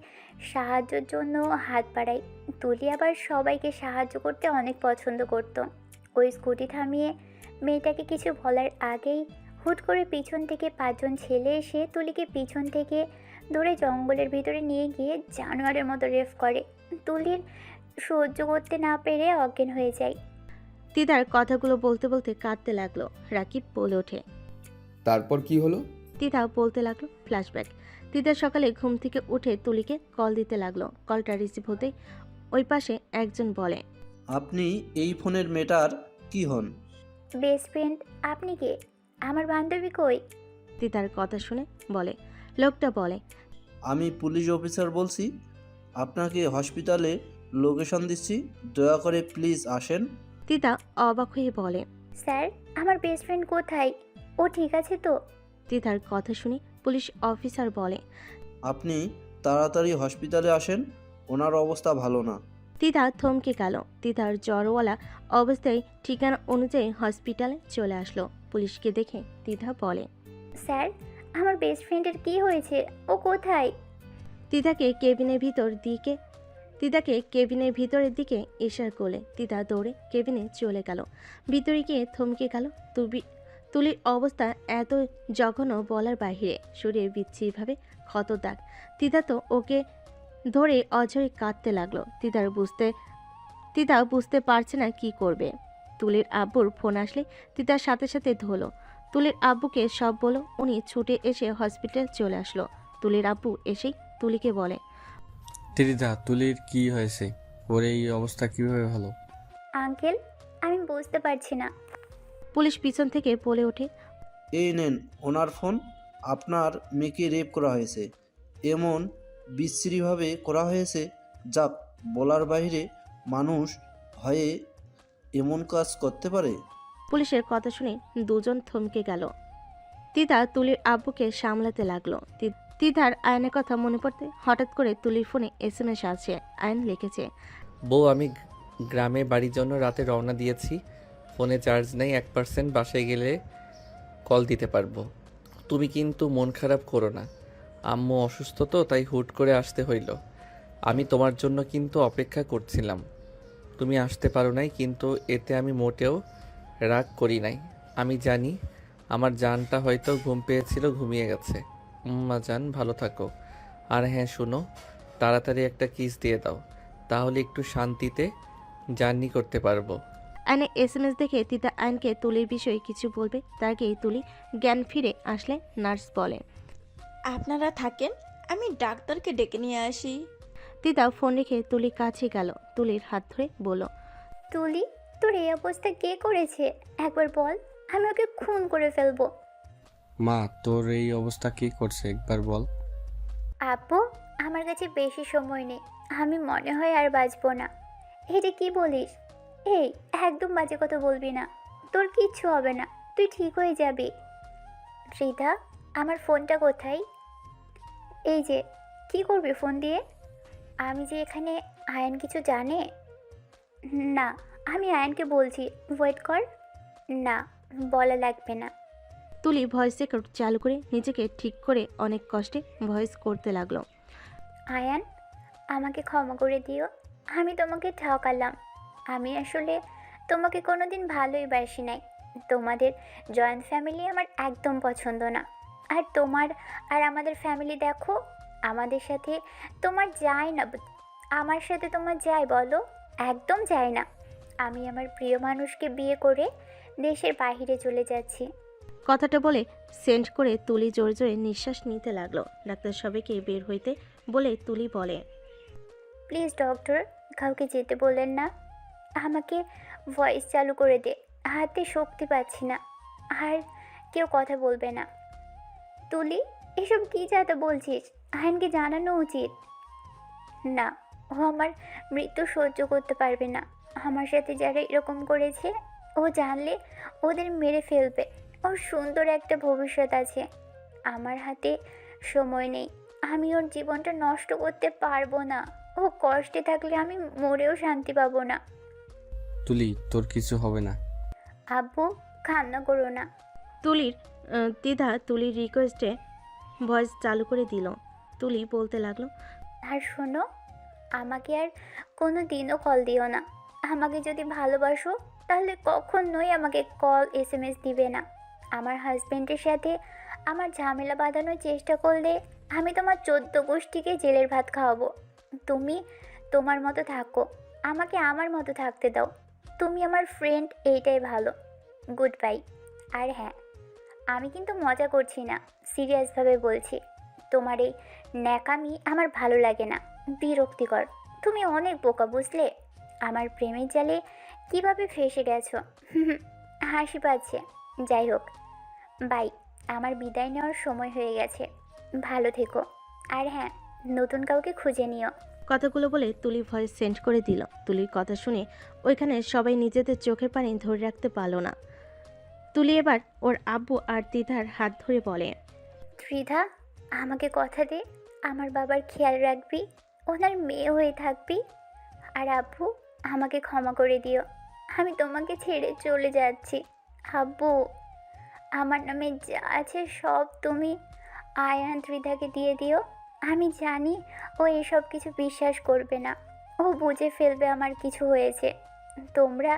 সাহায্যের জন্য হাত বাড়াই। তুলি আবার সবাইকে সাহায্য করতে অনেক পছন্দ করত। ওই স্কুটি থামিয়ে মেয়েটাকে কিছু বলার আগেই হুট করে পিছন থেকে 5 জন ছেলে এসে তুলিকে পিছন থেকে ধরে জঙ্গলের ভিতরে নিয়ে গিয়ে জানোয়ারের মতো রেফ করে। তুলির সহ্য করতে না পেরে অজ্ঞান হয়ে যায়। তিতার কথাগুলো বলতে বলতে কাঁদতে লাগলো। রাকিব বলে ওঠে, তারপর কি হলো? তিতা বলতে লাগলো ফ্ল্যাশব্যাক। তিতা সকালে ঘুম থেকে উঠে তুলিকে কল দিতে লাগলো। কলটা রিসিভ হতে ওই পাশে একজন বলে, আপনি এই ফোনের মেটার কি হন? Best friend. আপনি কে? আমার বান্ধবী কই? তিতার কথা শুনে বলে, লোকটা বলে, আমি পুলিশ অফিসার বলছি। আপনাকে হসপিটালে লোকেশন দিচ্ছি, দয়া করে প্লিজ আসেন। তিতা অবাক হয়ে বলে, স্যার, আমার বেস্ট ফ্রেন্ড কোথায়? ও ঠিক আছে তো? তিতার কথা শুনে পুলিশ অফিসার বলে, আপনি তাড়াতাড়ি হসপিটালে আসেন, ওনার অবস্থা ভালো না। তিতা থমকে গেল। তিতার জ্বরওয়ালা অবস্থায় ঠিকানা অনুযায়ী হসপিটালে চলে আসলো। পুলিশকে দেখে তিতা বলে, স্যার, আমার বেস্ট ফ্রেন্ডের কি হয়েছে? ও কোথায়? তিতাকে কেবিনের ভিতরের দিকে ইশারা করলে তিতা দৌড়ে কেবিনে চলে গেল। ভিতরে গিয়ে থমকে গেল। তুলির অবস্থা এত জঘন্য বলার বাহিরে। শরীরে বিচ্ছিরিভাবে ক্ষত দাগ। তিতা তো ওকে ধরে অঝরে কাঁদতে লাগলো। তিতা বুঝতে পারছে না কি করবে। তুলির আব্বুর ফোন আসলে তিতার সাথে সাথে ধরলো। তুলির আব্বুকে সব বলো। উনি ছুটে এসে হসপিটাল চলে আসলো। তুলির আব্বু এসেই তুলিকে বলে, ত্রিধা, তুলির কি হয়েছে? ওর এই অবস্থা কিভাবে হলো? আঙ্কেল, আমি বুঝতে পারছি না। পুলিশ পিছন থেকে বলে ওঠে, এই নেন ওনার ফোন। আপনার মেয়েকে রেপ করা হয়েছে, এমন বিশ্রীভাবে করা হয়েছে যা বলার বাইরে। মানুষ হয়ে এমন কাজ করতে পারে? পুলিশের কথা শুনে দুজন থমকে গেল। তিতা তুলির আব্বুকে সামলাতে লাগলো। তিতার আয়নের কথা মনে পড়তে হঠাৎ করে তুলির ফোনে SMS আছে। আয়ন লিখেছে, বউ, আমি গ্রামে বাড়ির জন্য রাতে রওনা দিয়েছি। ফোনে চার্জ নেই 1%। বাসায় গেলে কল দিতে পারবো। তুমি কিন্তু মন খারাপ করো না। আম্মু অসুস্থ তো, তাই হুট করে আসতে হইল। আমি তোমার জন্য কিন্তু অপেক্ষা করছিলাম। তুমি আসতে পারো নাই, কিন্তু এতে আমি মোটেও রাগ করি নাই। আমি জানি আমার জানটা হয়তো ঘুম পেয়েছিল, ঘুমিয়ে গেছে। জান, ভালো থাকো। আর হ্যাঁ শুনো, তাড়াতাড়ি একটা কিস দিয়ে দাও, তাহলে একটু শান্তিতে জার্নি করতে পারবো। আয়নের SMS দেখে তিতা আয়নকে তুলির বিষয়ে কিছু বলবে, তার আগেই তুলি জ্ঞান ফিরে আসলে নার্স বলে, আপনারা থাকেন, আমি ডাক্তারকে ডেকে নিয়ে আসি। তিতা ফোন রেখে তুলির কাছে গেল। তুলির হাত ধরে বলল, তুলি, তোর এই অবস্থা কে করেছে? একবার বল, আমি ওকে খুন করে ফেলবো। মা, তোর এই অবস্থা কি করছে একবার বল। আপু, আমার কাছে বেশি সময় নেই। আমি মনে হয় আর বাঁচবো না। এটা কি বলিস? এই, একদম বাজে কথা বলবি না। তোর কিচ্ছু হবে না, তুই ঠিক হয়ে যাবি। রিধা, আমার ফোনটা কোথায়? এই যে, কি করবি ফোন দিয়ে? আমি যে এখানে, আয়ান কিছু জানে? না, আমি আয়ানকে বলছি, ওয়েট কর। না, বলা লাগবে না। তুলি ভয়েস রেকর্ড চালু করে নিজেকে ঠিক করে অনেক কষ্টে ভয়েস করতে লাগলো। আয়ান, আমাকে ক্ষমা করে দিও। আমি তোমাকে ঠকালাম। আমি আসলে তোমাকে কোনোদিন ভালোই বাসি নাই। তোমাদের জয়েন্ট ফ্যামিলি আমার একদম পছন্দ না। আর তোমার আর আমাদের ফ্যামিলি দেখো, আমাদের সাথে তোমার যায় না। আমার সাথে তোমার যায় বলো? একদম যায় না। আমি আমার প্রিয় মানুষকে বিয়ে করে দেশের বাইরে চলে যাচ্ছি। কথাটা বলে সেন্ড করে তুলি জোরে জোরে নিঃশ্বাস নিতে লাগলো। ডাক্তার সবাইকে বের হইতে বলে তুলি বলে, প্লিজ ডক্টর, কাউকে যেতে বলেন না। আমাকে ভয়েস চালু করে দে, হাতে শক্তি পাচ্ছি না। আর কেউ কথা বলবে না। তুলি, এসব কী যাতে বলছিস? আয়নকে জানানো উচিত। না, ও আমার মৃত্যু সহ্য করতে পারবে না। আমার সাথে যারা এরকম করেছে, ও জানলে ওদের মেরে ফেলবে। ওর সুন্দর একটা ভবিষ্যৎ আছে। আমার হাতে সময় নেই। আমি ওর জীবনটা নষ্ট করতে পারবো না। ও কষ্টে থাকলে আমি মরেও শান্তি পাবো না। তুলি, তোর কিছু হবে না। আব্বু, কান্না করো না। তুলির দ্বিধা তুলির রিকোয়েস্টে ভয়েস চালু করে দিল। তুলি বলতে লাগলো, আর শোনো, আমাকে আর কোনো দিনও কল দিও না। আমাকে যদি ভালোবাসো তাহলে কখনোই আমাকে কল SMS দিবে না। আমার হাজব্যান্ডের সাথে আমার ঝামেলা বাঁধানোর চেষ্টা করলে আমি তোমার 14 গোষ্ঠীকে জেলের ভাত খাওয়াবো। তুমি তোমার মতো থাকো, আমাকে আমার মতো থাকতে দাও। তুমি আমার ফ্রেন্ড, এইটাই ভালো। Good bye. আর হ্যাঁ, আমি কিন্তু মজা করছি না, সিরিয়াসভাবে বলছি। তোমার এই ন্যাকামি আমার ভালো লাগে না, বিরক্তিকর। তুমি অনেক বোকা, বুঝলে? আমার প্রেমের জালে কিভাবে ফেসে গেছো। হাসি পাচ্ছে। যাই হোক, বাই। আমার বিদায় নেওয়ার সময় হয়ে গেছে। ভালো থেকো। আর হ্যাঁ, নতুন কাউকে খুঁজে নিও। কথাগুলো বলে তুলি ভয়েস সেন্ড করে দিল। তুলির কথা শুনে ওইখানে সবাই নিজেদের চোখের পানি ধরে রাখতে পারল না। তুলি এবার ওর আব্বু আর দিদার হাত ধরে বলে, ত্রিধা, আমাকে কথা দে, আমার বাবার খেয়াল রাখবি, ওনার মেয়ে হয়ে থাকবি। আর আব্বু, আমাকে ক্ষমা করে দিও। আমি তোমাকে ছেড়ে চলে যাচ্ছি। আব্বু, আমার নামে যা আছে সব তুমি আয়ান ত্রিধাকে দিয়ে দিও। আমি জানি ও এসব কিছু বিশ্বাস করবে না। ও বুঝে ফেলবে আমার কিছু হয়েছে। তোমরা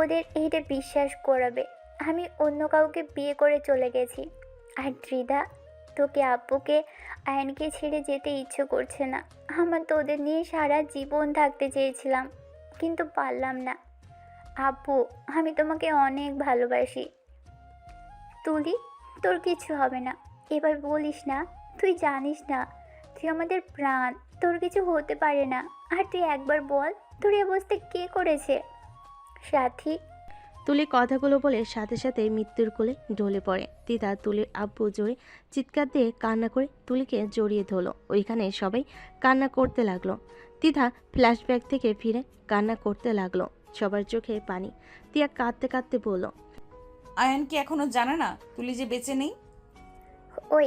ওদের এইটা বিশ্বাস করাবে আমি অন্য কাউকে বিয়ে করে চলে গেছি। আর ত্রিধা, তোকে আব্বুকে আয়নকে ছেড়ে যেতে ইচ্ছে করছে না। আমার তো ওদের নিয়ে সারা জীবন থাকতে চেয়েছিলাম, কিন্তু পারলাম না। আব্বু, আমি তোমাকে অনেক ভালোবাসি। তুলি, তোর কিছু হবে না। এবার বলিস না, তুই জানিস না তুই আমাদের প্রাণ। তোর কিছু হতে পারে না। আর তুই একবার বল, তোর এই অবস্থা কে করেছে? সাথী। তুলি কথাগুলো বলে সাথে সাথে মৃত্যুর কোলে ঢলে পড়ে। দিদা তুলির আব্বু জোরে চিৎকার দিয়ে কান্না করে তুলিকে জড়িয়ে ধরলো। ওইখানে সবাই কান্না করতে লাগলো। দিদা ফ্ল্যাশব্যাক থেকে ফিরে কান্না করতে লাগলো। সবার চোখে পানি। তিয়া কাঁদতে কাঁদতে বলল, আয়ান কি এখনো জানে না তুলি যে বেঁচে নেই? ওই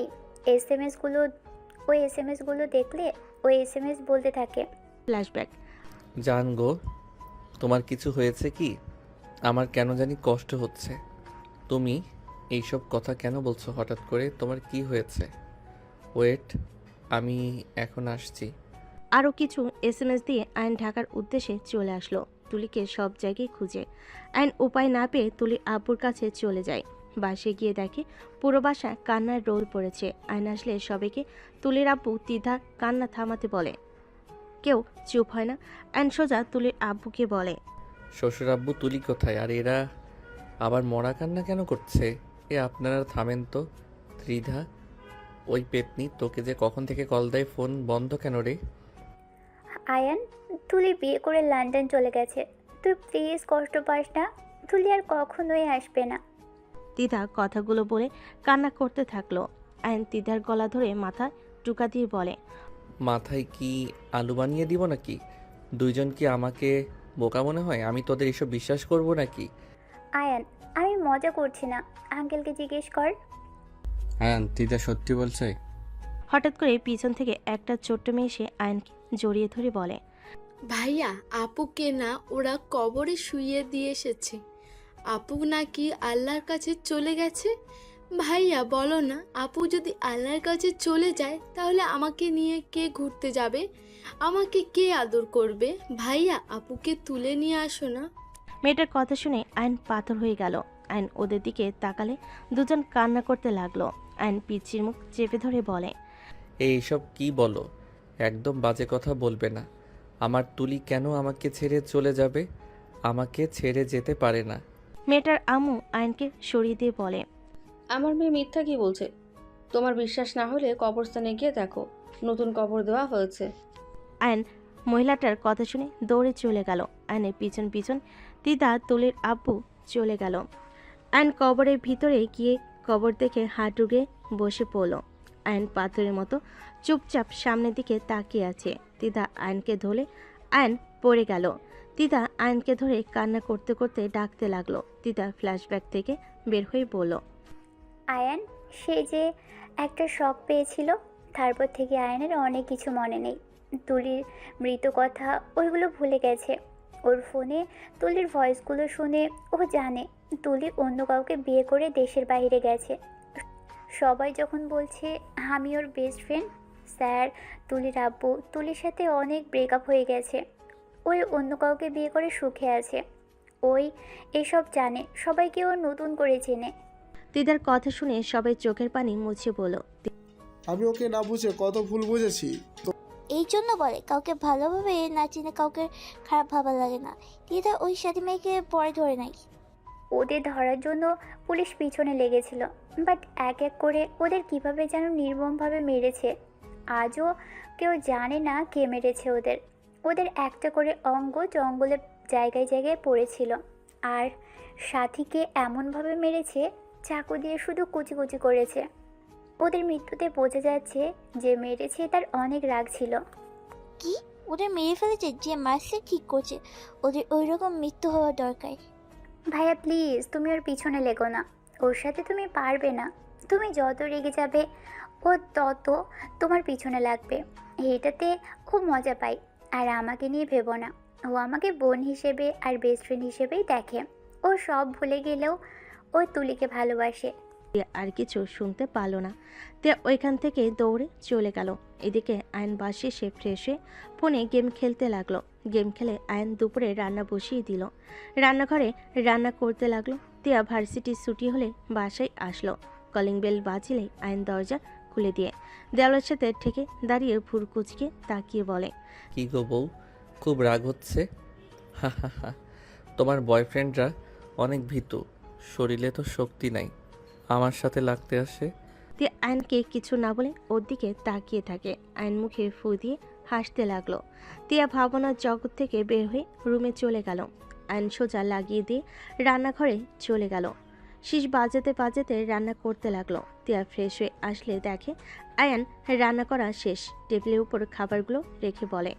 এসএমএসগুলো দেখলে ওই এসএমএস বলতে থাকে। ফ্ল্যাশব্যাক। জান গো, তোমার কিছু হয়েছে কি? আমার কেন জানি কষ্ট হচ্ছে। তুমি এইসব কথা কেন বলছো হঠাৎ করে? তোমার কি হয়েছে? ওয়েট, আমি এখন আসছি। আরও কিছু SMS দিয়ে আইন ঢাকার উদ্দেশ্যে চলে আসলো। তুলিকে সব জায়গায় খুঁজে আইন উপায় না পেয়ে তুলির আব্বুর কাছে চলে যায়। বাসে গিয়ে দেখে পুরো বাসা কান্নার রোল পড়েছে। আইন আসলে সবাইকে তুলির আব্বু তিধা কান্না থামাতে বলে। কেউ চুপ হয় না। আইন সোজা তুলির আব্বুকে বলে, শ্বশুর আব্বু, তুলি কোথায়? আর এরা আবার মরা কান্না কেন করছে? আপনারা থামেন তো। ত্রিধা, ওই পেতনি তোকে যে কখন থেকে কল দেয়, ফোন বন্ধ কেন রে? আয়ান, তুলি বিয়ে করে লন্ডন চলে গেছে। তুই প্লিজ কষ্ট পাস না। তুলি আর কখনোই আসবে না। তিধা কথাগুলো বলে কান্না করতে থাকলো। আইন তিধার গলা ধরে মাথা টুকা দিয়ে বলে, মাথায় কি আলু বানিয়ে দিব নাকি? দুইজন কি আমাকে বোকা মনে হয়? আমি তোদের এসব বিশ্বাস করব নাকি? আয়ান, আমি মজা করছি না। আঙ্কেলকে জিজ্ঞেস কর। আয়ান, তিতা সত্যি বলছে? হঠাৎ করে পিছন থেকে একটা ছোট্ট মেয়ে এসে আয়নকে জড়িয়ে ধরে বলে, ভাইয়া, আপুকে না ওরা কবরে শুইয়ে দিয়ে এসেছে। আপু নাকি আল্লাহর কাছে চলে গেছে। ভাইয়া বলো না, আপু যদি আল্লাহর কাছে চলে যায় তাহলে আমাকে নিয়ে কে ঘুরতে যাবে, আমাকে কে আদর করবে? ভাইয়া আপুকে তুলে নিয়ে আসো না। মেয়েটার কথা শুনে আইন পাথর হয়ে গেল। আইন ওদের দিকে তাকালে দুজন কান্না করতে লাগলো। আইন পিচ্চির মুখ চেপে ধরে বলে, এইসব কি বলো? একদম বাজে কথা বলবে না। আমার তুলি কেন আমাকে ছেড়ে চলে যাবে? আমাকে ছেড়ে যেতে পারে না। মেয়েটার আম্মু আইনকে সরিয়ে দিয়ে বলে, আমার মেয়ে মিথ্যা কি বলছে? তোমার বিশ্বাস না হলে কবরস্থানে গিয়ে দেখো, নতুন কবর দেওয়া হয়েছে। আইন মহিলাটার কথা শুনে দৌড়ে চলে গেল। আইনের পিছন পিছন দিদা তুলির আব্বু চলে গেল। আইন কবরের ভিতরে গিয়ে কবর দেখে হাত ডুবে বসে পড়ল। আইন পাথরের মতো চুপচাপ সামনের দিকে তাকিয়ে আছে। দিদা আইনকে ধরে আইন পড়ে গেল। দিদা আইনকে ধরে কান্না করতে করতে ডাকতে লাগলো। দিদা ফ্ল্যাশব্যাক থেকে বের হয়ে বলল, আয়ান, সে যে একটা শখ পেয়েছিল, তারপর থেকে আয়ানের অনেক কিছু মনে নেই। তুলির মৃত কথা ওইগুলো ভুলে গেছে। ওর ফোনে তুলির ভয়েসগুলো শুনে ও জানে তুলি অন্য কাউকে বিয়ে করে দেশের বাইরে গেছে। সবাই যখন বলছে আমি ওর বেস্ট ফ্রেন্ড, স্যার, তুলির আব্বু তুলির সাথে অনেক ব্রেকআপ হয়ে গেছে, ওই অন্য কাউকে বিয়ে করে সুখে আছে। ওই এসব জানে, সবাইকে ও নতুন করে চেনে। দিদার কথা শুনে সবাই চোখের পানি মুছে বলল, আমি ওকে না বুঝে কত ভুল বুঝেছি। এই জন্য বলে কাউকে ভালোভাবে না চিনে কাউকে খারাপ ভাবা লাগে না। দিদা ওই সাথী মেয়েকে পরে ধরে নাই। ওদের ধরার জন্য পুলিশ পিছনে লেগেছিল, বাট এক এক করে ওদের কিভাবে যেন নির্মমভাবে মেরেছে। আজও কেউ জানে না কে মেরেছে ওদের। ওদের একটা করে অঙ্গ জঙ্গলের জায়গায় জায়গায় পড়েছিল, আর সাথীকে এমনভাবে মেরেছে চাকু দিয়ে শুধু কুচি কুচি করেছে। ওদের মৃত্যুতে বোঝা যাচ্ছে যে মেরেছে তার অনেক রাগ ছিল। কি ওদের মেরে ফেলেছে? যে মারছে ঠিক করছে, ওদের ওই রকম মৃত্যু হওয়া দরকার। ভাইয়া প্লিজ, তুমি ওর পিছনে লেগো না। ওর সাথে তুমি পারবে না। তুমি যত রেগে যাবে ও তত তোমার পিছনে লাগবে। এইটাতে খুব মজা পাই। আর আমাকে নিয়ে ভেবো না, ও আমাকে বোন হিসেবে আর বেস্ট ফ্রেন্ড হিসেবেই দেখে। ও সব ভুলে গেলেও ও তুলিকে ভালোবাসে। আর কিছু শুনতে পারল না। তে ওইখান থেকে দৌড়ে চলে গেল। এদিকে আয়ন বাসে সে ফ্রেশ হয়ে ফোনে গেম খেলতে লাগলো। গেম খেলে আয়ন দুপুরে রান্না বসিয়ে দিল। রান্নাঘরে রান্না করতে লাগলো। তিয়া ভার্সিটি ছুটি হলে বাসায় আসলো। কলিং বেল বাজিলে আয়ন দরজা খুলে দিয়ে দেওয়ালের সাথে ঠেকে দাঁড়িয়ে ভুর কুচকে তাকিয়ে বলে, কি গো বউ, খুব রাগ হচ্ছে? হা হা হা, তোমার বয়ফ্রেন্ডরা অনেক ভীতু, শরীরে তো শক্তি নাই, আমার সাথে লাগতে আসে। তিয়া আয়নকে কিছু না বলে ওর দিকে তাকিয়ে থাকে। আয়ন মুখে ফু দিয়ে হাসতে লাগলো। তিয়া ভাবনার জগৎ থেকে বের হয়ে রুমে চলে গেল। আয়ন সোজা লাগিয়ে দিয়ে রান্নাঘরে চলে গেল। শীষ বাজাতে বাজাতে রান্না করতে লাগলো। তিয়া ফ্রেশ হয়ে আসলে দেখে আয়ন রান্না করা শেষ। টেবিলের উপর খাবারগুলো রেখে বলে,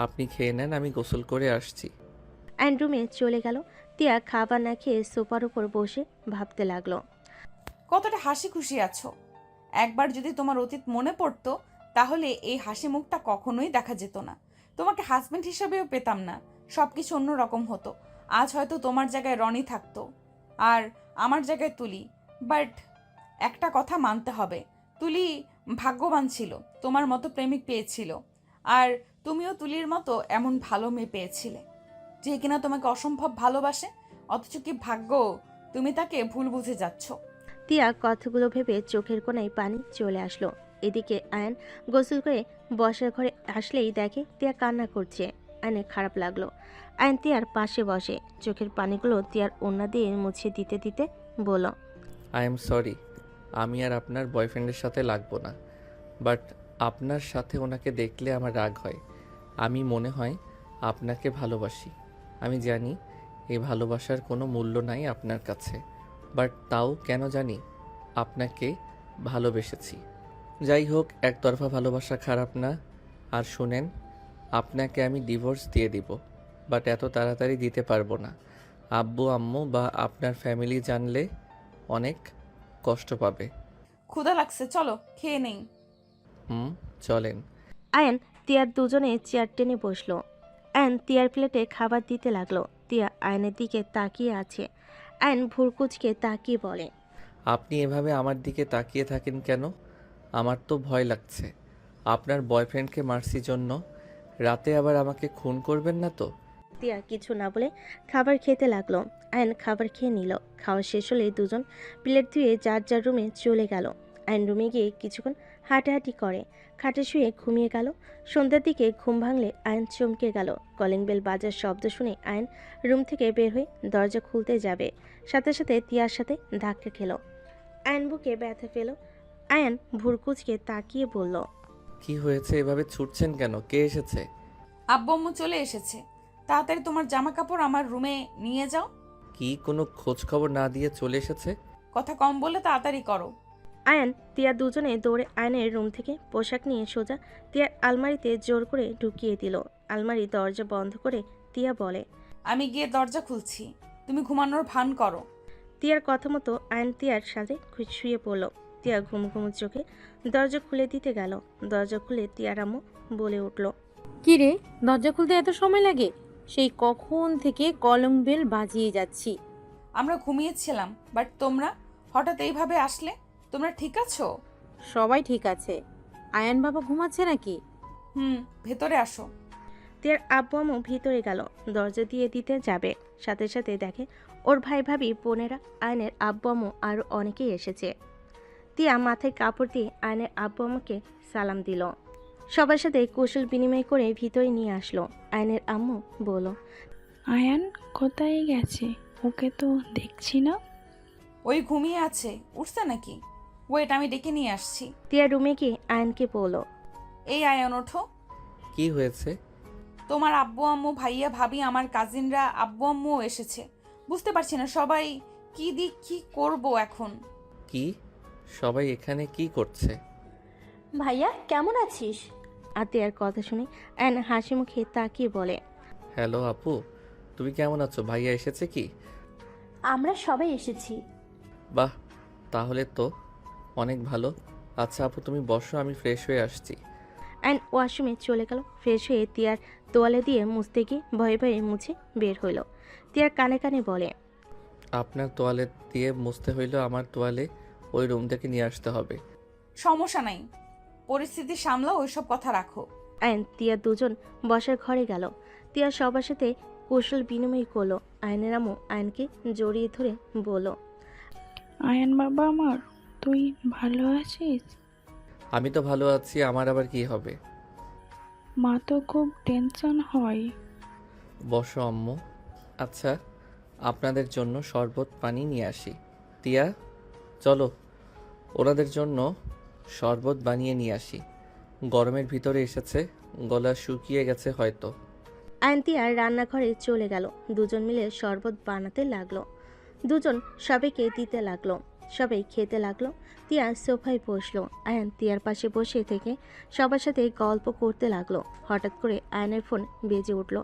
আপনি খেয়ে নেন, আমি গোসল করে আসছি। আয়ন রুমে চলে গেল। তিয়া খাবার না খেয়ে সোফার উপর বসে ভাবতে লাগলো, কতটা হাসি খুশি আছো। একবার যদি তোমার অতীত মনে পড়তো তাহলে এই হাসি মুখটা কখনোই দেখা যেত না। তোমাকে হাজবেন্ড হিসেবেও পেতাম না, সব কিছু অন্যরকম হতো। আজ হয়তো তোমার জায়গায় রনি থাকতো আর আমার জায়গায় তুলি। বাট একটা কথা মানতে হবে, তুলি ভাগ্যবান ছিল, তোমার মতো প্রেমিক পেয়েছিল। আর তুমিও তুলির মতো এমন ভালো মেয়ে পেয়েছিলে যে কিনা তোমাকে অসম্ভব ভালোবাসে। অথচ কি ভাগ্য, তুমি তাকে ভুল বুঝে যাচ্ছ। তিয়া কথাগুলো ভেবে চোখের কোণায় পানি চলে আসলো। এদিকে আয়ন গোসল করে বসার ঘরে আসলেই দেখে তিয়া কান্না করছে। আয়নের খারাপ লাগলো। আয়ন তিয়ার পাশে বসে চোখের পানিগুলো তিয়ার ওড়না দিয়ে মুছে দিতে দিতে বলল, আই এম সরি, আমি আর আপনার বয়ফ্রেন্ডের সাথে লাগবো না। বাট আপনার সাথে ওনাকে দেখলে আমার রাগ হয়। আমি মনে হয় আপনাকে ভালোবাসি। আমি জানি এই ভালোবাসার কোনো মূল্য নাই আপনার কাছে, বাট তাও কেন জানি আপনাকে ভালোবেসেছি। যাই হোক, একতরফা ভালোবাসা খারাপ না। আর শুনেন, আপনাকে আমি ডিভোর্স দিয়ে দিব, বাট এত তাড়াতাড়ি দিতে পারবো না। আব্বু আম্মু বা আপনার ফ্যামিলি জানলে অনেক কষ্ট পাবে। ক্ষুধা লাগছে, চলো খেয়ে নেই। চলেন। আয়ন তিয়ার দুজনে চেয়ার টেনে বসলো। আয়ন তিয়ার প্লেটে খাবার দিতে লাগলো। তিয়া আয়নের দিকে তাকিয়ে আছে। আয়ন ভুরকুচকে তাকিয়ে বলে, আপনি এভাবে আমার দিকে তাকিয়ে থাকেন কেন? আমার তো ভয় লাগছে। আপনার বয়ফ্রেন্ডকে মারছি জন্য রাতে আবার আমাকে খুন করবেন না তো? তিয়া কিছু না বলে খাবার খেতে লাগলো। আয়ন খাবার খেয়ে নিল। খাওয়া শেষ হলে দুজন প্লেট ধুয়ে যার যার রুমে চলে গেল। আয়ন রুমে গিয়ে কিছুক্ষণ হাঁটাহাঁটি করে, খাটে শুয়ে ঘুমিয়ে গেল। সন্ধ্যার দিকে ঘুম ভাঙলে আয়ন চমকে গেল। কলিং বেল বাজার শব্দ শুনে আয়ন রুম থেকে বের হয়ে দরজা খুলতে যাবে, সাথে সাথে তিয়ার সাথে ধাক্কা খেল। আয়ন বুকে ব্যথা পেল। আয়ন ভুরকুচকে তাকিয়ে বলল, কি হয়েছে? এভাবে ছুটছেন কেন? কে এসেছে? আব্বু আম্মু চলে এসেছে। তাড়াতাড়ি তোমার জামা কাপড় আমার রুমে নিয়ে যাও। কি কোনো খোঁজ খবর না দিয়ে চলে এসেছে? কথা কম বলে তাড়াতাড়ি করো। আয়ান তিয়া দুজনে দৌড়ে আয়নের রুম থেকে পোশাক নিয়ে সোজা তিয়ার আলমারিতে জোর করে ঢুকিয়ে দিল। আলমারি দরজা বন্ধ করে তিয়া বলে, আমি গিয়ে দরজা খুলছি, তুমি ঘুমানোর ভান করো। তিয়ার কথা মতো আয়ন তিয়ার সাথে শুয়ে পড়ল। তিয়া ঘুম ঘুম চোখে দরজা খুলে দিতে গেল। দরজা খুলে তিয়ার আম্মু বলে উঠল, কি রে, দরজা খুলতে এত সময় লাগে? সেই কখন থেকে কলিং বেল বাজিয়ে যাচ্ছি। আমরা ঘুমিয়েছিলাম, বাট তোমরা হঠাৎ এইভাবে আসলে। তোমরা ঠিক আছো? সবাই ঠিক আছে। আয়ান বাবা ঘুমাচ্ছে নাকি? ভেতরে আসো। তিয়ার আব্বু আম্মু ভিতরে গেল, দরজা দিয়ে দিতে যাবে, সাথে সাথে দেখে ওর ভাই ভাবি বোনেরা, আয়নের আব্বু আম্মু আরও অনেকেই এসেছে। তিয়া মাথায় কাপড় দিয়ে আয়নের আব্বু আম্মুকে সালাম দিল। সবার সাথে কৌশল বিনিময় করে ভিতরে নিয়ে আসলো। আয়নের আম্মু বলল, আয়ান কোথায় গেছে? ওকে তো দেখছি না। ওই ঘুমিয়ে আছে, উঠছে নাকি? ওয়েট, আমি ডেকে নিয়ে আসছি। তিয়া রুমে গিয়ে আয়নকে বলল, এই আয়ন ওঠো। কি হয়েছে? তোমার আব্বু আম্মু, ভাইয়া ভাবি, আমার কাজিনরা আব্বু আম্মুও এসেছে। বুঝতে পারছি না সবাই কি করব এখন। কি সবাই এখানে কি করছে? ভাইয়া কেমন আছিস? আতিয়ার কথা শুনে আয়ন হাসি মুখে তাকিয়ে বলে, হ্যালো আপু, তুমি কেমন আছো? ভাইয়া এসেছে কি? আমরা সবাই এসেছি। বাহ, তাহলে তো অনেক ভালো। আচ্ছা আপু, তুমি বসো, আমি ফ্রেশ হয়ে আসছি। আয়ন ওয়াশরুমে চলে গেল। ফ্রেশ হয়ে তিয়ার তোয়ালে দিয়ে মুছতে গিয়ে ভয়ে ভয়ে মুছে বের হইল। তিয়ার কানে কানে বলে, আপনার তোয়ালে দিয়ে মুছতে হইলেও আমার তোয়ালে ওই রুম থেকে নিয়ে আসতে হবে। সমস্যা নাই, পরিস্থিতি সামলাও, ওইসব কথা রাখো। আয়ন তিয়া দুজন বসার ঘরে গেল। তিয়া সবার সাথে কৌশল বিনিময় করলো। আয়নের আম্মু আয়নকে জড়িয়ে ধরে বলল, আয়ান বাবা আমার, তুই ভালো আছিস? আমি তো ভালো আছি, আমার আবার কি হবে? মা তো খুব টেনশন হয়। বসো আম্মু। আচ্ছা, আপনাদের জন্য শরবত পানি নিয়ে আসি। তিয়া চলো, ওনাদের জন্য শরবত বানিয়ে নিয়ে আসি। গরমের ভিতরে এসেছে, গলা শুকিয়ে গেছে হয়তো। আয়ন তিয়া রান্নাঘরে চলে গেল। দুজন মিলে শরবত বানাতে লাগলো। দুজন সবাইকে দিতে লাগলো। সবাই খেতে লাগলো। তিয়া সোফায় বসলো। আয়ন তিয়ার পাশে বসে থেকে সবার সাথে গল্প করতে লাগলো। হঠাৎ করে আয়নের ফোন বেজে উঠলো।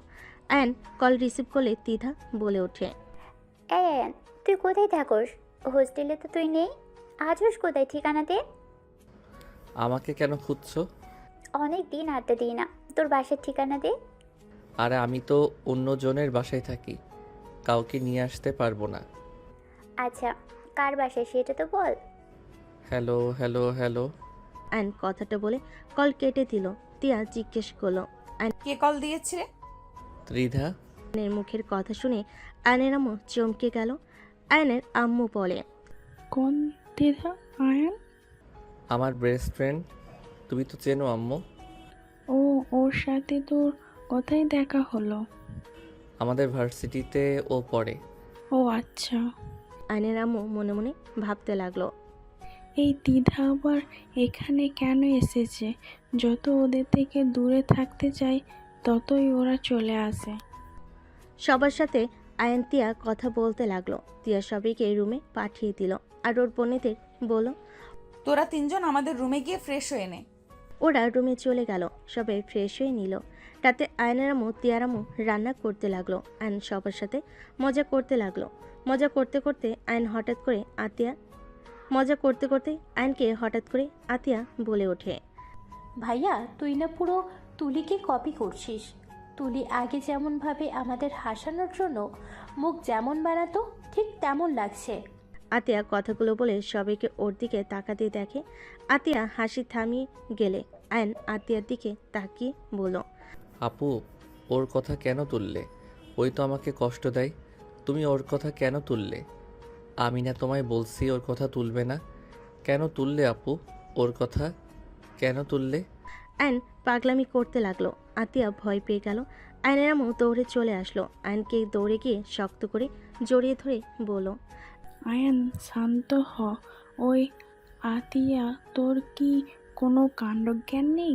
আয়ন কল রিসিভ করলে দ্বিধা বলে ওঠে, আয়ান, তুই কোথায় থাকোস? হোস্টেলে তো তুই নেই। আজস কোথায়? ঠিকানাতে। আমাকে কেন খুঁজছো? অনেক দিন আড্ডা দিই না, তোর বাসার ঠিকানা দে। আরে আমি তো অন্যজনের বাসায় থাকি, কাউকে নিয়ে আসতে পারবো না। আচ্ছা, কার বাসায় সেটা তো বল। Hello hello hello. আয়ন কথাটা বলে কল কেটে দিল। তিয়া জিজ্ঞেস করলো, কে কল দিয়েছে রে? ত্রিধা। আয়নের মুখের কথা শুনে আয়নের আম্মু চমকে গেল। আয়নের আম্মু বলে, কোন দিদা? আয়ান? আমার বেস্ট ফ্রেন্ড, তুমি তো চেনো আম্মু। ও, ওর সাথে তোর কোথায় দেখা হলো? আমাদের ভার্সিটিতে ও পড়ে। ও আচ্ছা। আয়নের আম্মু মনে মনে ভাবতে লাগলো, এই দিদা আবার এখানে কেন এসেছে? যত ওদের থেকে দূরে থাকতে চাই ততই ওরা চলে আসে। সবার সাথে আয়ন তিয়া কথা বলতে লাগলো। তিয়া সবাইকে রুমে পাঠিয়ে দিল আর ওর বোনেদের বলল, তোরা তিনজন আমাদের রুমে গিয়ে ফ্রেশ হয়ে নে। ওরা রুমে চলে গেল। সবাই ফ্রেশ হয়ে নিল। রাতে আয়নের আম্মু তিয়ার আম্মু রান্না করতে লাগলো। আয়ন সবার সাথে মজা করতে লাগলো। মজা করতে করতে আয়নকে হঠাৎ করে আতিয়া বলে ওঠে, ভাইয়া তুই না পুরো তুলিকে কপি করছিস। তুলি আগে যেমনভাবে আমাদের হাসানোর জন্য মুখ যেমন বানাতো ঠিক তেমন লাগছে। আতিয়া কথাগুলো বলে সবাইকে ওর দিকে তাকাতে দেখে। আতিয়া হাসি থামিয়ে গেলে আয়ন আতিয়ার দিকে তাকিয়ে বলল, আপু, ওর কথা কেন তুললে? ওই তো আমাকে কষ্ট দেয়। তুমি ওর কথা কেন তুললে? আমি না তোমায় বলছি ওর কথা তুলবে না? কেন তুললে আপু? ওর কথা কেন তুললে? আয়ন পাগলামি করতে লাগলো। আতিয়া ভয় পেয়ে গেল। আয়নের আম্মু দৌড়ে চলে আসলো। আয়নকে দৌড়ে গিয়ে শক্ত করে জড়িয়ে ধরে বলল, আয়ান শান্ত হ। ওই আতিয়া, তোর কি কোনো কাণ্ডজ্ঞান নেই?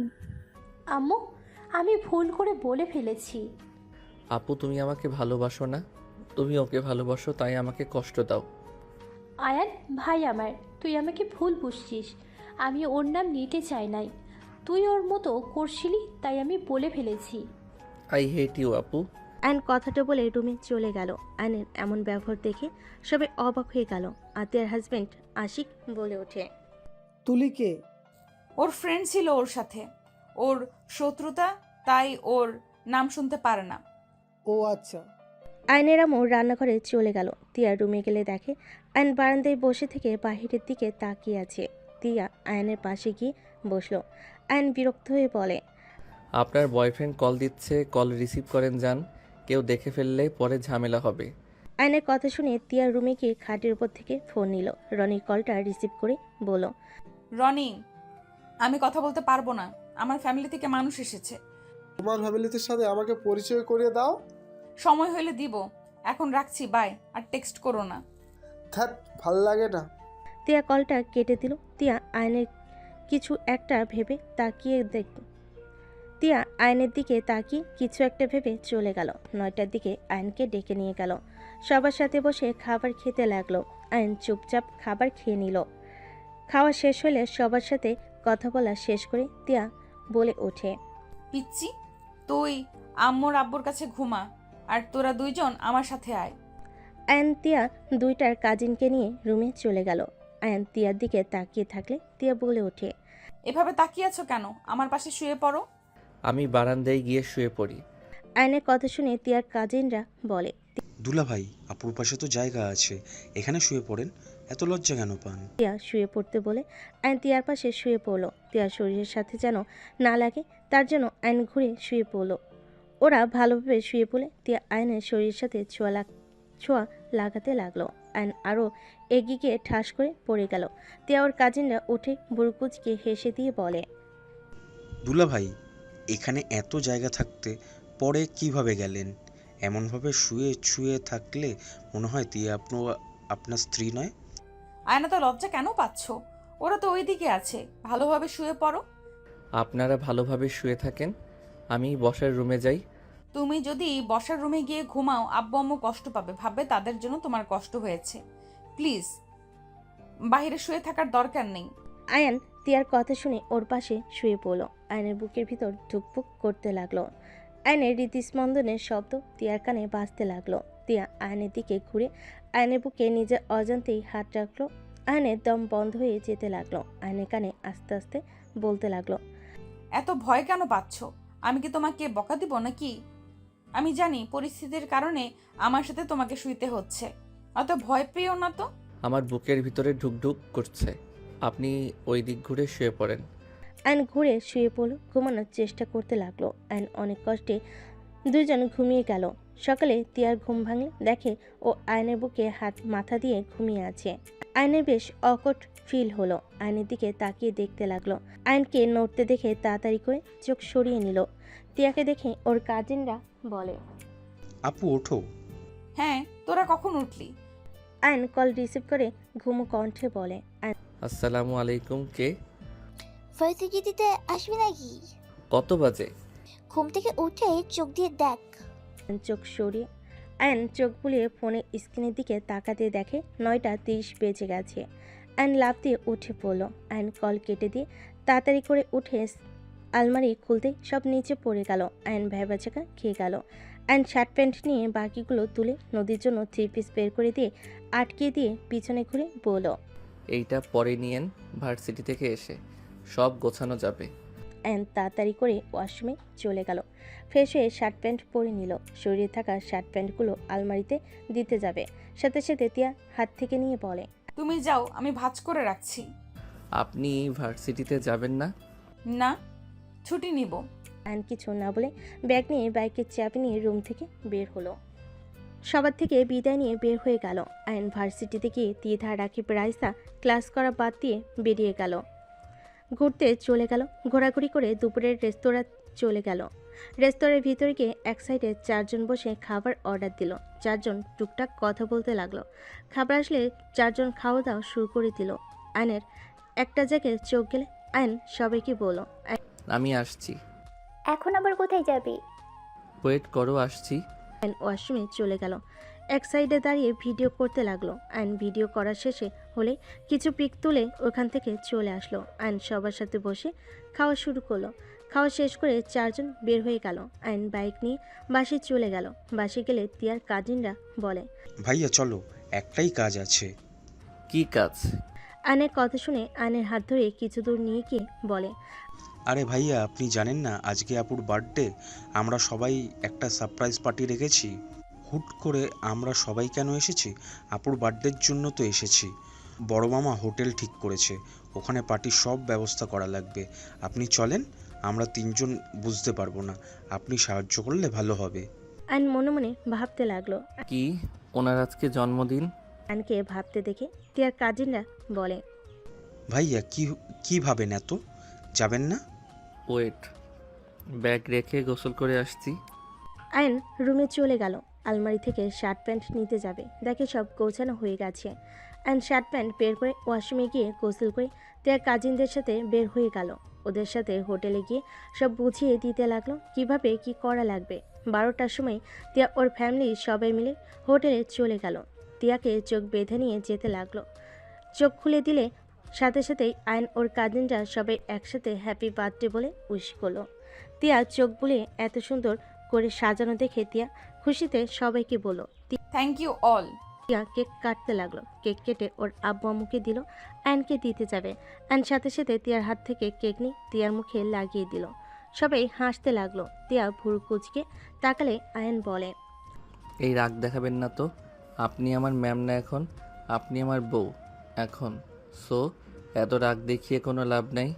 আম্মু, আমি ভুল করে বলে ফেলেছি। আপু, তুমি আমাকে ভালোবাসো না? তুমি ওকে ভালোবাসো, তাই আমাকে কষ্ট দাও। আয়ান ভাই আমার, তুই আমাকে ভুল বুঝছিস। আমি ওর নাম নিতে চাই নাই, তুই ওর মতো করছিলি তাই আমি বলে ফেলেছি। আই হেট ইউ আপু। আয়ন কথাটা বলে রুমে চলে গেল। আয়নের এমন ব্যবহার দেখে সবাই অবাক হয়ে গেল। আতিয়ার হাজবেন্ড আশিক বলে ওঠে, তুলিকে ওর ফ্রেন্ড ছিল ওর সাথে, ওর শত্রুতা, তাই ওর নাম শুনতে পারে না। ও আচ্ছা। আয়নের আম্মু রান্নাঘরে চলে গেল। তিয়া রুমে গেলে দেখে আয়ন বারান্দায় বসে থেকে বাহিরের দিকে তাকিয়ে আছে। তিয়া আয়নের পাশে গিয়ে বসলো। আয়ন বিরক্ত হয়ে বলে, আপনার বয়ফ্রেন্ড কল দিচ্ছে, কল রিসিভ করেন যান। কেউ দেখে ফেললে পরে ঝামেলা হবে। আয়নের কথা শুনে তিয়া রুমে গিয়ে খাটের উপর থেকে ফোন নিল। রনির কলটা রিসিভ করে বলল, রনি, আমি কথা বলতে পারবো না, আমার ফ্যামিলি থেকে মানুষ এসেছে। তোমার ফ্যামিলিদের সাথে আমাকে পরিচয় করিয়ে দাও। সময় হলে দিব, এখন রাখছি, বাই। আর টেক্সট করো না। ধ্যাত, ভাল লাগে না। তিয়া কলটা কেটে দিল। তিয়া আয়নের কিছু একটা ভেবে তাকিয়ে তিয়া আয়নের দিকে তাকিয়ে কিছু একটা ভেবে চলে গেল। 9টার দিকে আয়নকে ডেকে নিয়ে গেল। সবার সাথে বসে খাবার খেতে লাগলো। আয়ন চুপচাপ খাবার খেয়ে নিল। খাওয়া শেষ হলে সবার সাথে কথা বলা শেষ করে তিয়া বলে ওঠে, পিচ্ছি, তুই আম্মুর আব্বুর কাছে ঘুমা, আর তোরা দুইজন আমার সাথে আয়। আয়ন তিয়া দুইটার কাজিনকে নিয়ে রুমে চলে গেল। আয়ন তিয়ার দিকে তাকিয়ে থাকলে তিয়া বলে ওঠে, এভাবে তাকিয়ে আছো কেন? আমার পাশে শুয়ে পড়ো। আমি বারান্দায় গিয়ে শুয়ে পড়ি। আয়নের কথা শুনে তিয়ার কাজিনরা বলে, দুলা ভাই, আপুর পাশে তো জায়গা আছে, এখানে শুয়ে পড়েন, এত লজ্জা কেন পান? তিয়া শুয়ে পড়তে বলে আয়ন তিয়ার পাশে শুয়ে পড়লো। তিয়ার শরীরের সাথে যেন না লাগে তার জন্য আয়ন ঘুরে শুয়ে পড়লো। ওরা ভালোভাবে শুয়ে পড়লে তিয়া আয়নের শরীরের সাথে ছোঁয়া লাগাতে লাগলো। আয়ন আরও এগিয়ে গিয়ে ঠাস করে পড়ে গেল। তিয়া ওর কাজিনরা উঠে বুড়কুচকে হেসে দিয়ে বলে, দুলা ভাই, এখানে এত জায়গা থাকতে পরে কিভাবে গেলেন? এমনভাবে শুয়ে শুয়ে থাকলে মনে হয় তিয়া আপনার স্ত্রী নয়। আয়না, তো লজ্জা কেন পাচ্ছ? ওরা তো ওইদিকে আছে, ভালোভাবে শুয়ে পড়ো। আপনারা ভালোভাবে শুয়ে থাকেন, আমি বসার রুমে যাই। তুমি যদি বসার রুমে গিয়ে ঘুমাও, আব্বু আম্মু কষ্ট পাবে, ভাববে তাদের জন্য তোমার কষ্ট হয়েছে। প্লিজ, বাইরে শুয়ে থাকার দরকার নেই। আয়ন তিয়ার কথা শুনে ওর পাশে শুয়ে পড়ল। আয়নের বুকের ভিতর ধুকপুক করতে লাগলো। আয়নের হৃদস্পন্দনের শব্দ তিয়ার কানে বাজতে লাগলো। তিয়া আয়নের দিকে ঘুরে আয়নের বুকে নিজের অজান্তেই হাত রাখলো। আয়নের দম বন্ধ হয়ে যেতে লাগলো। আয়নের কানে আস্তে আস্তে বলতে লাগলো, এত ভয় কেন পাচ্ছ? আমি কি তোমাকে বকা দিব নাকি? আমি জানি পরিস্থিতির কারণে আমার সাথে তোমাকে শুইতে হচ্ছে, অত ভয় পেও না তো। আমার বুকের ভিতরে ঢুকঢুক করছে, আপনি ওই দিক ঘুরে শুয়ে পড়েন। আয়ন ঘুরে শুয়ে পড়ল। ঘুমানোর চেষ্টা করতে লাগলো। আয়ন অনেক কষ্টে দুইজন ঘুমিয়ে গেল। সকালে তিয়ার ঘুম ভাঙলে দেখে ও আয়নের বুকে হাত মাথা দিয়ে ঘুমিয়ে আছে। আয়নের বেশ অকট ফিল হলো। আয়নের দিকে তাকিয়ে দেখতে লাগলো। আয়নকে নড়তে দেখে তাড়াতাড়ি করে চোখ সরিয়ে নিল। তিয়াকে দেখে ওর কাজিনরা বলে, আপু ওঠো। হ্যাঁ, তোরা কখন উঠলি? আয়ন কল রিসিভ করে ঘুমো কণ্ঠে বলে, আসসালামু আলাইকুম। কে? ভার্সিটিতে আসবি নাকি? কত বাজে? ঘুম থেকে উঠে চোখ দিয়ে দেখ। চোখ সরিয়ে আয়ন চোখ বুলিয়ে ফোনের স্ক্রিনের দিকে তাকাতে দেখে 9:30 বেজে গেছে। আয়ন লাফ দিয়ে উঠে পড়ল। আয়ন কল কেটে দিয়ে তাড়াতাড়ি করে উঠে আলমারি খুলতে সব নিচে পড়ে গেল। আয়ন ভ্যাবাচাকা খেয়ে গেল। আয়ন শার্ট প্যান্ট নিয়ে বাকিগুলো তুলে নদীর জন্য 3 পিস বের করে দিয়ে আটকে দিয়ে পিছনে ঘুরে বলল, এইটা পরে নিয়েন, ভার্সিটি থেকে এসে সব গোছানো যাবে। অ্যান তাড়াতাড়ি করে ওয়াশরুমে চলে গেল। ফ্রেশ হয়ে শার্ট প্যান্ট পরে নিল। শরীরে থাকা শার্ট প্যান্টগুলো আলমারিতে দিতে যাবে, সাথে সাথে তিয়া হাত থেকে নিয়ে বলে, তুমি যাও, আমি ভাঁজ করে রাখছি। আপনি ভার্সিটিতে যাবেন না? না, ছুটি নিব। অ্যান কিছু না বলে ব্যাগ নিয়ে বাইকের চাবি নিয়ে রুম থেকে বের হলো। সবার থেকে বিদায় নিয়ে বের হয়ে গেল। আয়ন ভার্সিটিতে গিয়ে দ্বিধা, রাকিব, রাইসা ক্লাস করা বাদ দিয়ে বেরিয়ে গেল। ঘুরতে চলে গেল। ঘোরাঘুরি করে দুপুরের রেস্তোরাঁ চলে গেল। রেস্তোরাঁর ভিতরে গিয়ে এক সাইডে 4 জন বসে খাবার অর্ডার দিল। 4 জন টুকটাক কথা বলতে লাগলো। খাবার আসলে 4 জন খাওয়া দাওয়া শুরু করে দিল। আয়নের একটা জায়গায় চোখ গেলে আয়ন সবাইকে বলল, আমি আসছি। এখন আবার কোথায় যাবি? ওয়েট করো, আসছি। আয়ন ওয়াশরুমে চলে গেল। এক সাইডে দাঁড়িয়ে ভিডিও করতে লাগলো। আয়ন ভিডিও করা শেষে হলে কিছু পিক তুলে ওখান থেকে চলে আসলো। আয়ন সবার সাথে বসে খাওয়া শুরু করলো। খাওয়া শেষ করে 4 জন বের হয়ে গেল। আয়ন বাইক নিয়ে বাসে চলে গেল। বাসে গেলে তিয়ার কাজিনরা বলে, ভাইয়া চলো, একটাই কাজ আছে। কি কাজ? আয়নের কথা শুনে আয়নের হাত ধরে কিছু দূর নিয়ে গিয়ে বলে, আরে ভাইয়া, আপনি জানেন না আজকে আপুর বার্থডে? আমরা সবাই একটা সারপ্রাইজ পার্টি রেখেছি। হুট করে আমরা সবাই কেন এসেছি? আপুর বার্থডের জন্য তো এসেছি। বড় মামা হোটেল ঠিক করেছে, ওখানে পার্টির সব ব্যবস্থা করা লাগবে। আপনি চলেন, আমরা 3 জন বুঝতে পারবো না, আপনি সাহায্য করলে ভালো হবে। আয়ন মনে মনে ভাবতে লাগলো। কি, ওনার আজকে জন্মদিন? আয়নকে ভাবতে দেখে তিয়ার কাজিনরা বলে, ভাইয়া কি ভাবেন এত? যাবেন না? ওয়েট, ব্যাগ রেখে গোসল করে আসছি। আয়ন রুমে চলে গেল। আলমারি থেকে শার্ট প্যান্ট নিতে যাবে, দেখে সব গোছানো হয়ে গেছে। আয়ন শার্ট প্যান্ট বের করে ওয়াশরুমে গিয়ে গোসল করে তিয়ার কাজিনদের সাথে বের হয়ে গেল। ওদের সাথে হোটেলে গিয়ে সব বুঝিয়ে দিতে লাগলো কিভাবে কি করা লাগবে। 12টার সময় তিয়া ওর ফ্যামিলি সবাই মিলে হোটেলে চলে গেল। তিয়াকে চোখ বেঁধে নিয়ে যেতে লাগলো। চোখ খুলে দিলে সাথে সাথেই আয়ন ওর কাজিনরা সবাই একসাথে হ্যাপি বার্থডে বলে উইশ করলো। তিয়া চোখ বুলিয়ে এত সুন্দর করে সাজানো দেখে তিয়া খুশিতে সবাইকে বলল। Thank you all. Tia cake কাটতে লাগলো। কেক কেটে ওর আব্বু আম্মুকে দিল। আয়নকে দিতে যাবে। আয়ন সাথে সাথে তিয়ার হাত থেকে কেক নিয়ে তিয়ার মুখে লাগিয়ে দিল। সবাই হাসতে লাগলো। তিয়া ভুরু কুচকে তাকালে আয়ন বলে, এই রাগ দেখাবেন না তো। আপনি আমার ম্যাম না, এখন আপনি আমার বউ এখন। সো এত রাগ দেখিয়ে কোনো লাভ নাই।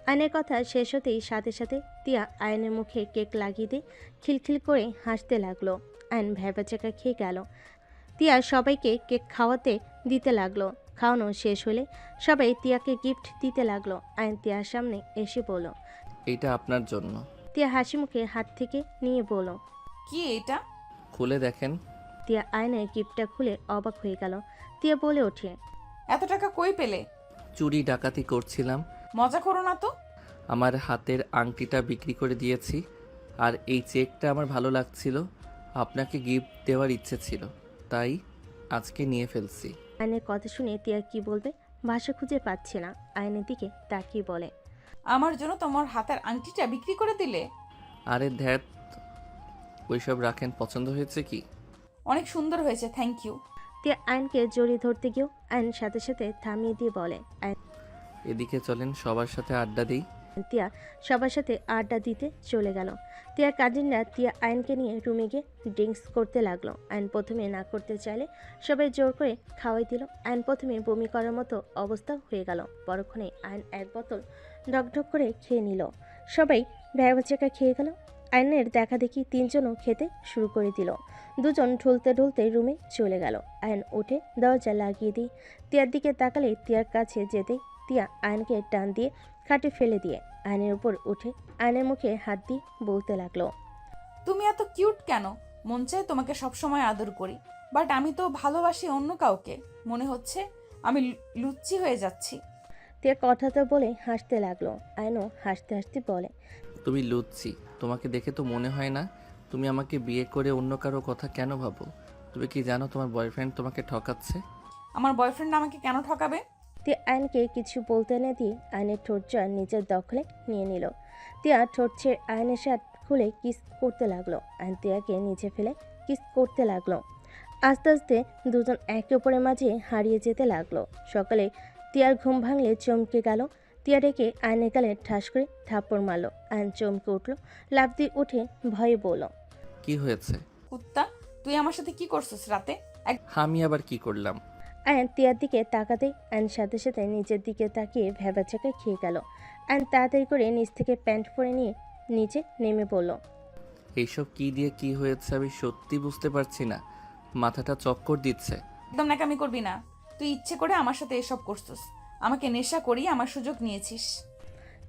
আয়নের কথা শেষ হতেই সাথে সাথে তিয়া আয়নের মুখে কেক লাগিয়ে দিয়ে খিলখিল করে হাসতে লাগলো। আয়ন ভ্যাবাচাকা খেয়ে গেল। তিয়া সবাইকে কেক খাওয়াতে দিতে লাগলো। খাওয়ানো শেষ হলে সবাই তিয়াকে গিফট দিতে লাগলো। আয়ন তিয়ার সামনে এসে বলল, এইটা আপনার জন্য। তিয়া হাসি মুখে হাত থেকে নিয়ে বলল, কি এটা? খুলে দেখেন। তিয়া আয়নের গিফটটা খুলে অবাক হয়ে গেল। তিয়া বলে ওঠে, এত টাকা কই পেলে? চুরি ডাকাতি করছিলাম। মজা করো না তো। আমার হাতের আংটিটা বিক্রি করে দিয়েছি। আর এই চেকটা আমার ভালো লাগছিল, আপনাকে গিফট দেওয়ার ইচ্ছে ছিল, তাই আজকে নিয়ে ফেলছি। আয়নের কথা শুনে তিয়া কি বলবে ভাষা খুঁজে পাচ্ছে না। আয়নের দিকে তাকিয়ে বলে, আমার জন্য তোমার হাতের আংটিটা বিক্রি করে দিলে? আরে ধ্যাত, ওইসব রাখেন। পছন্দ হয়েছে কি? অনেক সুন্দর হয়েছে, থ্যাংক ইউ। তিয়া আয়নকে জড়িয়ে ধরতে গিয়েও আয়ন সাথে সাথে থামিয়ে দিয়ে বলে, এদিকে চলেন, সবার সাথে আড্ডা দিই। তিয়া সবার সাথে আড্ডা দিতে চলে গেল। তিয়ার কাজিনরা তিয়া আয়নকে নিয়ে রুমে গিয়ে ড্রিঙ্কস করতে লাগলো। আয়ন প্রথমে না করতে চাইলে সবাই জোর করে খাওয়াই দিল। আয়ন প্রথমে বমি করার মতো অবস্থা হয়ে গেল। পরক্ষণে আয়ন এক বোতল ঢকঢক করে খেয়ে নিল। সবাই ভ্যাবাচাকা খেয়ে গেল। আয়নের দেখা দেখি 3 জনও খেতে শুরু করে দিল। 2 জন ঢুলতে ঢুলতে রুমে চলে গেল। আয়ন উঠে দরজা লাগিয়ে দিই। তিয়ার দিকে তাকালে তিয়ার কাছে যেতেই তিয়া আয়নকে টান দিয়ে খাটে ফেলে দিয়ে আয়নের উপর উঠে আয়নের মুখে হাত দিয়ে বলতে লাগলো, তুমি এত কিউট কেন? মন চায় তোমাকে সবসময় আদর করি, বাট আমি তো ভালোবাসি অন্য কাউকে। মনে হচ্ছে আমি লুচ্চি হয়ে যাচ্ছি। তিয়া কথাটা বলে হাসতে লাগলো। আয়নও হাসতে হাসতে বলে, তুমি লুচ্ছি? তোমাকে দেখে তো মনে হয় না। তুমি আমাকে বিয়ে করে অন্য কারো কথা কেন ভাবো? তুমি কি জানো তোমার বয়ফ্রেন্ড তোমাকে ঠকাচ্ছে? আমার বয়ফ্রেন্ড আমাকে কেন ঠকাবে? তিয়া আয়নকে কিছু বলতে না দিয়ে আয়নের ঠোঁট জোড়া নিজের দখলে নিয়ে নিল। তিয়া ঠোঁট ছেড়ে আয়নের শার্ট খুলে কিস করতে লাগলো। আয়ন তিয়াকে নিচে ফেলে কিস করতে লাগলো। আস্তে আস্তে 2 জন একে অপরের মাঝে হারিয়ে যেতে লাগলো। সকালে তিয়ার ঘুম ভাঙলে চমকে গেল। তিয়া ডেকে আয়নের গালে ঠাস করে থাপ্পড় মারল। আয়ন চমকে উঠল, লাফ দিয়ে উঠে ভয়ে বলল, কি হয়েছে? কুত্তা, তুই আমার সাথে কি করছিস রাতে? আমি আবার কি করলাম? আয়ন তিয়ার দিকে তাকাতেই আয়ন সাথে সাথে নিচের দিকে তাকিয়ে ভ্যাবাচাকা খেয়ে গেল। আয়ন তাড়াতাড়ি করে নিচ থেকে প্যান্ট পরে নিয়ে নিচে নেমে পড়ল। এইসব কি দিয়ে কি হয়েছে আমি সত্যি বুঝতে পারছি না, মাথাটা চক্কর দিচ্ছে। একদম নাকামি করবি না। তুই ইচ্ছে করে আমার সাথে এসব করছিস, আমাকে নেশা করিয়ে আমার সুযোগ নিয়েছিস।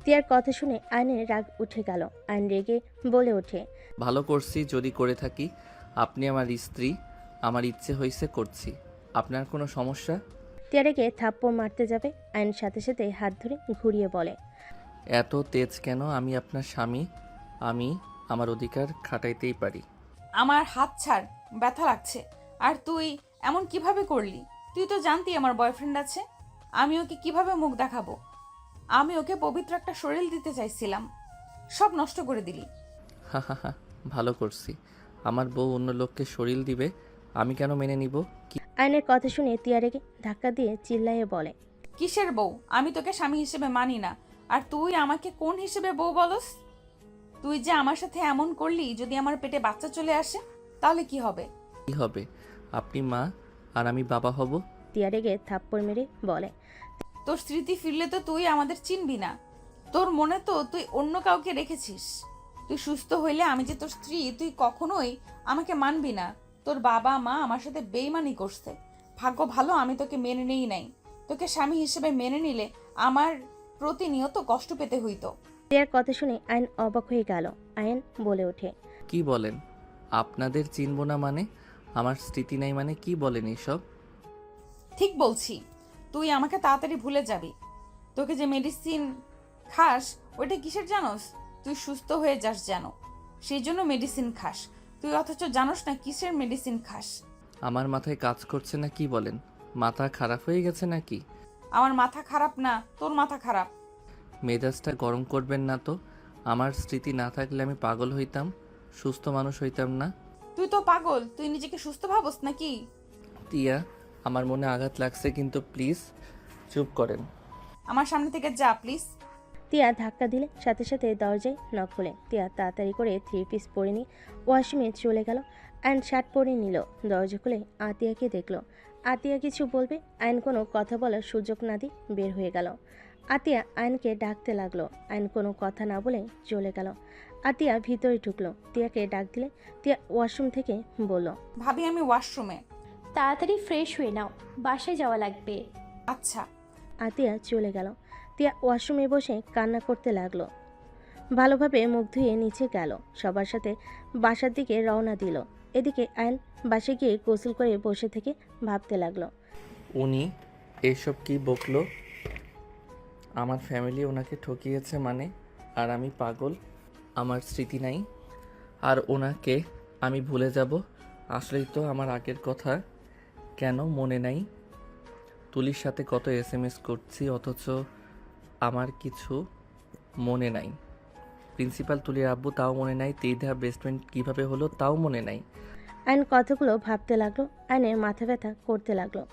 তিয়ার কথা শুনে আয়নের রাগ উঠে গেল। আয়ন রেগে বলে ওঠে, ভালো করছি যদি করে থাকি, আপনি আমার স্ত্রী, আমার ইচ্ছে হয়েছে করছি, আপনার কোনো সমস্যা? তিয়া রেগে থাপ্পড় মারতে যাবে, আয়ন সাথে সাথে হাত ধরে ঘুরিয়ে বলে, এত তেজ কেন? আমি আপনার স্বামী, আমি আমার অধিকার খাটাইতেই পারি। আমার হাত ছাড়, ব্যথা লাগছে। আর তুই এমন কিভাবে করলি? তুই তো জানতি আমার বয়ফ্রেন্ড আছে, আমি ওকে কিভাবে মুখ দেখাবো? আমি ওকে পবিত্র একটা শরীর দিতে চাইছিলাম, সব নষ্ট করে দিলি। হা হা হা, ভালো করছি। আমার বউ অন্য লোককে শরীর দিবে, আমি কেন মেনে নিব? আয়নের কথা শুনে তিয়া রেগে ধাক্কা দিয়ে চিল্লাইয়ে বলে, কিসের বউ? আমি তোকে স্বামী হিসেবে মানি না। আর তুই আমাকে কোন হিসেবে বউ বলস? তুই যে আমার সাথে এমন করলি, যদি আমার পেটে বাচ্চা চলে আসে তাহলে কি হবে? কি হবে? আপনি মা আর আমি বাবা হব। তিয়া রেগে থাপ্পড় মেরে বলে, তোর স্মৃতি ফিরলে তো তুই আমাদের চিনবি না। তোর মনে তো তুই অন্য কাউকে রেখেছিস। তুই সুস্থ হইলে আমি যে তোর স্ত্রী, তুই কখনোই আমাকে মানবি না। তোর বাবা মা আমার সাথে বেইমানি করছে। ভাগ্য ভালো আমি তোকে মেনে নেই নাই। তোকে স্বামী হিসেবে মেনে নিলে আমার প্রতিনিয়ত কষ্ট পেতে হইতো। তিয়ার কথা শুনে আয়ন অবাক হয়ে গেল। আয়ন বলে ওঠে, কি বলেন? আপনাদের চিনব না মানে? আমার স্মৃতি নাই মানে? কি বলেন এসব? ঠিক বলছি, তুই আমাকে তাড়াতাড়ি ভুলে যাবি। তোকে যে মেডিসিন খাস ওইটা কিসের জানোস? তুই সুস্থ হয়ে যাস যেন, সেই জন্য মেডিসিন খাস। তুই অথচ জানোস না কিসের মেডিসিন খাস। আমার মাথায় কাজ করছে না কি বলেন? মাথা খারাপ হয়ে গেছে নাকি? আমার মাথা খারাপ না, তোর মাথা খারাপ। মেজাজটা গরম করবেন না তো। আমার স্মৃতি না থাকলে আমি পাগল হইতাম, সুস্থ মানুষ হইতাম না। তুই তো পাগল, তুই নিজেকে সুস্থ ভাবস নাকি? তিয়া, আমার মনে আঘাত লাগছে কিন্তু প্লিজ চুপ করেন। আমার সামনে থেকে যা প্লিজ। তিয়া ধাক্কা দিলে সাথে সাথে দরজায় নক হলে তিয়া তাড়াতাড়ি করে 3 পিস পরে নিয়ে ওয়াশরুমে চলে গেল। অ্যান্ড শার্ট পরে নিল। দরজা খুলে আতিয়াকে দেখলো। আতিয়া কিছু বলবে, আইন কোনো কথা বলার সুযোগ না দিয়ে বের হয়ে গেল। আতিয়া আইনকে ডাকতে লাগলো। আইন কোনো কথা না বলে চলে গেল। আতিয়া ভিতরে ঢুকলো। তিয়াকে ডাক দিলে তিয়া ওয়াশরুম থেকে বলল, ভাবি আমি ওয়াশরুমে। তাড়াতাড়ি ফ্রেশ হয়ে নাও, বাসায় যাওয়া লাগবে। আচ্ছা। আতিয়া চলে গেল। তিয়া ওয়াশরুমে বসে কান্না করতে লাগলো। ভালোভাবে মুখ ধুয়ে নিচে গেল। সবার সাথে বাসার দিকে রওনা দিল। এদিকে আয়ন বাসে গিয়ে গোসল করে বসে থেকে ভাবতে লাগলো, উনি এইসব কি বকলো? আমার ফ্যামিলি ওনাকে ঠকিয়েছে মানে? আর আমি পাগল, আমার স্মৃতি নাই, আর ওনাকে আমি ভুলে যাব? আসলেই তো আমার আগের কথা কেন মনে নাই? তুলির সাথে কত SMS করছি অথচ আমার কিছু মনে নাই। প্রিন্সিপাল তুলির আব্বু তাও মনে নাই। ত্রিধা বেস্ট ফ্রেন্ড কীভাবে হলো তাও মনে নাই। আয়ন কথাগুলো ভাবতে লাগলো। আয়নের মাথা ব্যথা করতে লাগলো।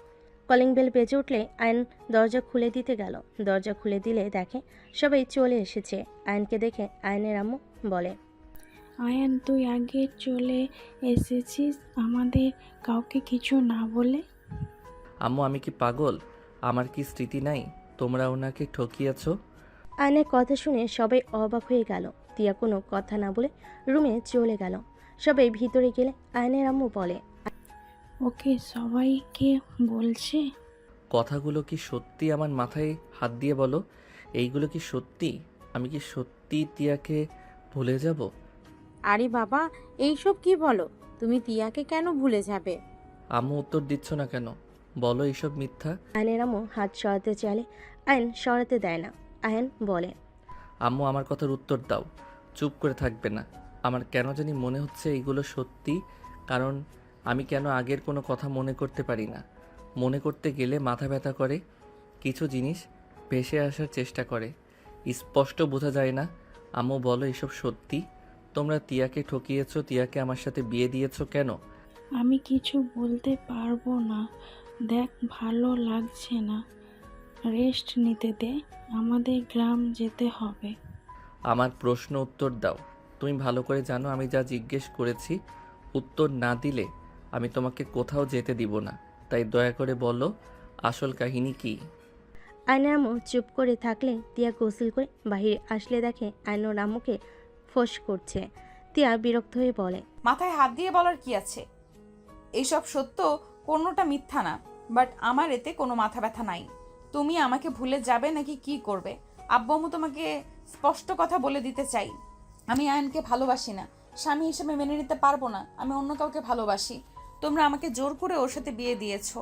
কলিং বেল বেজে উঠলে আয়ন দরজা খুলে দিতে গেল। দরজা খুলে দিলে দেখে সবাই চলে এসেছে। আয়নকে দেখে আয়নের আম্মু বলে, আয়ান তুই আগে চলে এসেছিস আমাদের কাউকে কিছু না বলে? আম্মু আমি কি পাগল? আমার কি স্মৃতি নাই? তোমরা ওনাকে ঠকিয়েছো। আয়নের কথা শুনে সবাই অবাক হয়ে গেল। তিয়া কোনো কথা না বলে রুমে চলে গেল। সবাই ভিতরে গেলে আয়নের আম্মু বলে, ওকে সবাইকে বলছে? কথাগুলো কি সত্যি? আমার মাথায় হাত দিয়ে বলো, এইগুলো কি সত্যি? আমি কি সত্যি তিয়াকে ভুলে যাব? আরে বাবা, এইসব কি বলো? তুমি তিয়াকে কেন ভুলে যাবে? আম্মু উত্তর দিচ্ছ না কেন? বলো এইসব মিথ্যা। আয়নের আম্মু হাত সরাতে চাইলে আয়ন সরাতে দেয় না। আয়ন বলে, আম্মু আমার কথার উত্তর দাও, চুপ করে থাকবে না। আমার কেন জানি মনে হচ্ছে এইগুলো সত্যি, কারণ আমি কেন আগের কোনো কথা মনে করতে পারি না। মনে করতে গেলে মাথা ব্যথা করে, কিছু জিনিস ভেসে আসার চেষ্টা করে, স্পষ্ট বোঝা যায় না। আম্মু বলো এসব সত্যি? তোমরা তিয়াকে ঠকিয়েছো, তিয়াকে আমার সাথে বিয়ে দিয়েছো কেন? আমি কিছু বলতে পারবো না। দেখ ভালো লাগছে না, রেস্ট নিতে দে, আমাদের গ্রাম যেতে হবে। আমার প্রশ্ন উত্তর দাও। তুমি ভালো করে জানো আমি যা জিজ্ঞেস করেছি উত্তর না দিলে আমি তোমাকে কোথাও যেতে দিব না। তাই দয়া করে বলো আসল কাহিনী কি? আয়নের আম্মু চুপ করে থাকলে তিয়া গোসল করে বাইরে আসলে দেখে আয়নোর আম্মুকে ফোঁস করছে। তিয়া বিরক্ত হয়ে বলে, মাথায় হাত দিয়ে বলার কি আছে? এইসব সত্য, কোনোটা মিথ্যা না, বাট আমার এতে কোনো মাথা ব্যথা নাই। তুমি আমাকে ভুলে যাবে নাকি কি করবে? আব্বু আম্মু তোমাকে স্পষ্ট কথা বলে দিতে চাই, আমি আয়নকে ভালোবাসি না, স্বামী হিসেবে মেনে নিতে পারবো না। আমি অন্য কাউকে ভালোবাসি। তোমরা আমাকে জোর করে ওর সাথে বিয়ে দিয়েছো।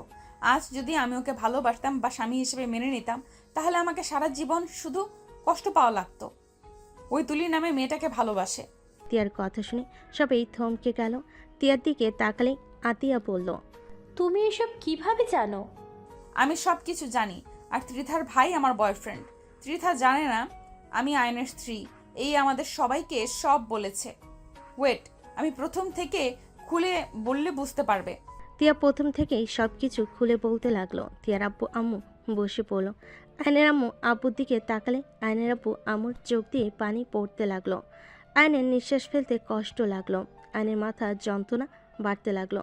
আজ যদি আমি ওকে ভালোবাসতাম বা স্বামী হিসেবে মেনে নিতাম, তাহলে আমাকে সারা জীবন শুধু কষ্ট পাওয়া লাগতো। ওই তুলি নামে মেয়েটাকে ভালোবাসে। তিয়ার কথা শুনে সবাই থমকে গেল। তিয়ার দিকে তাকালে আতিয়া বলল, তুমি এসব কিভাবে জানো? আমি সব কিছু জানি। আর ত্রিথার ভাই আমার বয়ফ্রেন্ড। ত্রিথা জানে না আমি আয়নের স্ত্রী। এই আমাদের সবাইকে সব বলেছে। ওয়েট, আমি প্রথম থেকে খুলে বললে বুঝতে পারবে। তিয়া প্রথম থেকেই সব কিছু খুলে বলতে লাগলো। তিয়ার আব্বু আম্মু বসে পড়লো। আয়নের আম্মু আব্বুর দিকে তাকালে আয়নের আব্বু আম্মুর চোখ দিয়ে পানি পড়তে লাগলো। আয়নের নিঃশ্বাস ফেলতে কষ্ট লাগলো। আয়নের মাথা যন্ত্রণা বাড়তে লাগলো।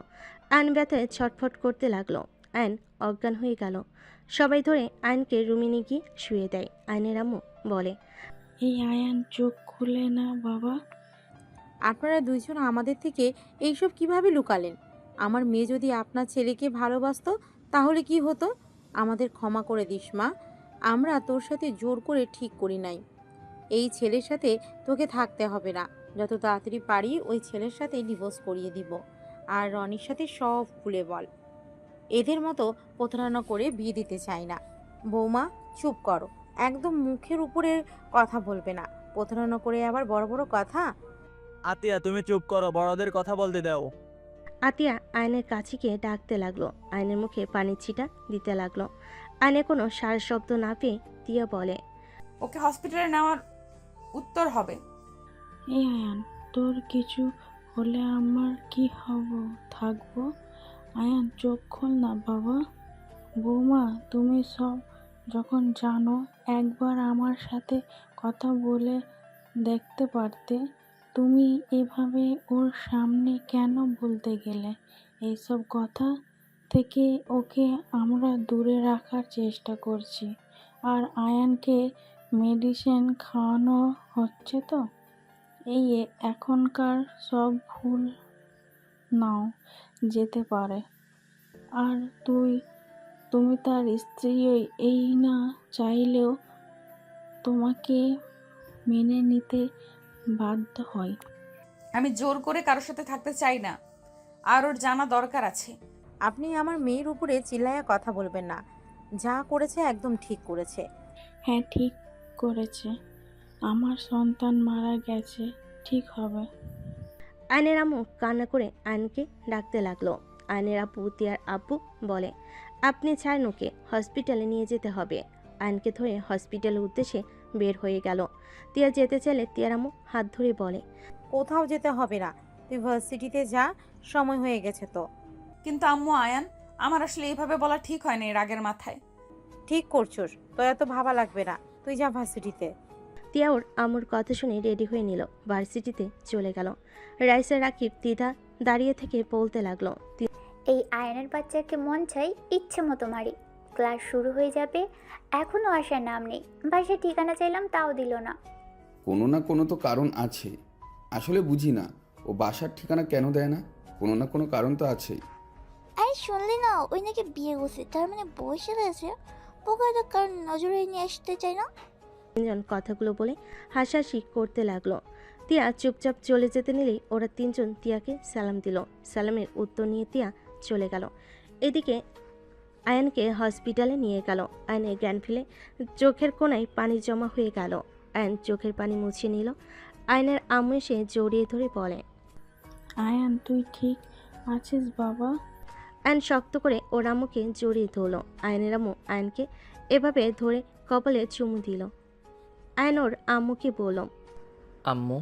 আয়ন ব্যথায় ছটফট করতে লাগলো। আয়ন অজ্ঞান হয়ে গেল। সবাই ধরে আয়নকে রুমে নিয়ে গিয়ে শুয়ে দেয়। আয়নের আম্মু বলে, এই আয়ান চোখ খুলে না বাবা। আপনারা দুইজন আমাদের থেকে এইসব কিভাবে লুকালেন? আমার মেয়ে যদি আপনার ছেলেকে ভালোবাসতো তাহলে কি হতো? আমাদের ক্ষমা করে দিস মা, আমরা তোর সাথে জোর করে ঠিক করি নাই। এই ছেলের সাথে তোকে থাকতে হবে না। যত তাড়াতাড়ি পারি ওই ছেলের সাথে ডিভোর্স করিয়ে দিব। আর রনির সাথে সব খুলে বল। এদের মতো প্রতারণা করে বিয়ে দিতে চাই না। বৌমা চুপ করো, একদম মুখের উপরে কথা বলবে না। প্রতারণা করে আবার বড় বড় কথা। আতিয়া তুমি চুপ করো, বড়দের কথা বলতে দাও। আতিয়া আয়নের কাছে গিয়ে ডাকতে লাগলো। আয়নের মুখে পানির ছিটা দিতে লাগলো। আয়নে কোনো সার শব্দ না পেয়ে তিয়া বলে, ওকে হসপিটালে নেওয়ার উত্তর হবে। এই আয়ান, তোর কিছু হলে আমার কি হব? থাকবো? আয়ান চোখ খোল না বাবা। বৌমা তুমি সব যখন জানো, একবার আমার সাথে কথা বলে দেখতে পারতে। তুমি এভাবে ওর সামনে কেন বলতে গেলে? এইসব কথা থেকে ওকে আমরা দূরে রাখার চেষ্টা করছি। আর আয়ানকে মেডিসিন খাওয়ানো হচ্ছে তো। এই এখনকার সব ভুল নাও যেতে পারে। আর তুমি তার স্ত্রী এই না চাইলেও তোমাকে মেনে নিতে বাধ্য হয়। আমি জোর করে কারোর সাথে থাকতে চাই না, আর ওর জানা দরকার আছে। আপনি আমার মেয়ের উপরে চিল্লায়া কথা বলবেন না। যা করেছে একদম ঠিক করেছে। হ্যাঁ ঠিক করেছে। আমার সন্তান মারা গেছে, ঠিক হবে। আয়নের আম্মু কান্না করে আয়নকে ডাকতে লাগলো। আয়নের আব্বু তিয়ার আব্বু বলে, আপনি ছাড়েন ওকে, হসপিটালে নিয়ে যেতে হবে। আয়নকে ধরে হসপিটালের উদ্দেশ্যে বের হয়ে গেল। তিয়া যেতে চাইলে তিয়ার আম্মু হাত ধরে বলে, কোথাও যেতে হবে না, তুই ভার্সিটিতে যা, সময় হয়ে গেছে তো। কিন্তু আম্মু আয়ান, আমার আসলে এইভাবে বলা ঠিক হয় না রাগের মাথায়। ঠিক করছোস, তোর এত ভাবা লাগবে না, তুই যা ভার্সিটিতে। তিয়া ওর আম্মুর কথা শুনে রেডি হয়ে নিল, ভার্সিটিতে চলে গেল। রাইসা রাকিব দ্বিধা দাঁড়িয়ে থেকে বলতে লাগলো, এই আয়নের বাচ্চাকে মন চাই ইচ্ছে মতো মারি। ক্লাস শুরু হয়ে যাবে, এখনও আসার নাম নেই। বাসায় ঠিকানা চাইলাম তাও দিল না। কোনো না কোনো তো কারণ আছে। আসলে বুঝি না ও বাসার ঠিকানা কেন দেয় না। কোনো না কোনো কারণ তো আছেই। আরে শুনলি না, ওই নাকি বিয়ে করছে, তার মানে বয়সে রয়েছে। পোকাটা কারণ নজরে নিয়ে আসতে চাই না। তিনজন কথাগুলো বলে হাসাহাসি করতে লাগলো। তিয়া চুপচাপ চলে যেতে নিলেই ওরা তিনজন তিয়াকে সালাম দিল। সালামের উত্তর নিয়ে তিয়া চলে গেল। এদিকে আয়ানকে হসপিটালে নিয়ে গেল। আয়নের জ্ঞান ফেলে চোখের কোণায় পানি জমা হয়ে গেল। আয়ন চোখের পানি মুছে নিল। আয়নের আম্মু এসে জড়িয়ে ধরে বলে, আয়ান তুই ঠিক আছিস বাবা? আয়ন শক্ত করে ওর আম্মুকে জড়িয়ে ধরল। আয়নের আম্মু আয়নকে এভাবে ধরে কপালে চুমু দিল। আয়ন ওর আম্মুকে বলল, আম্মু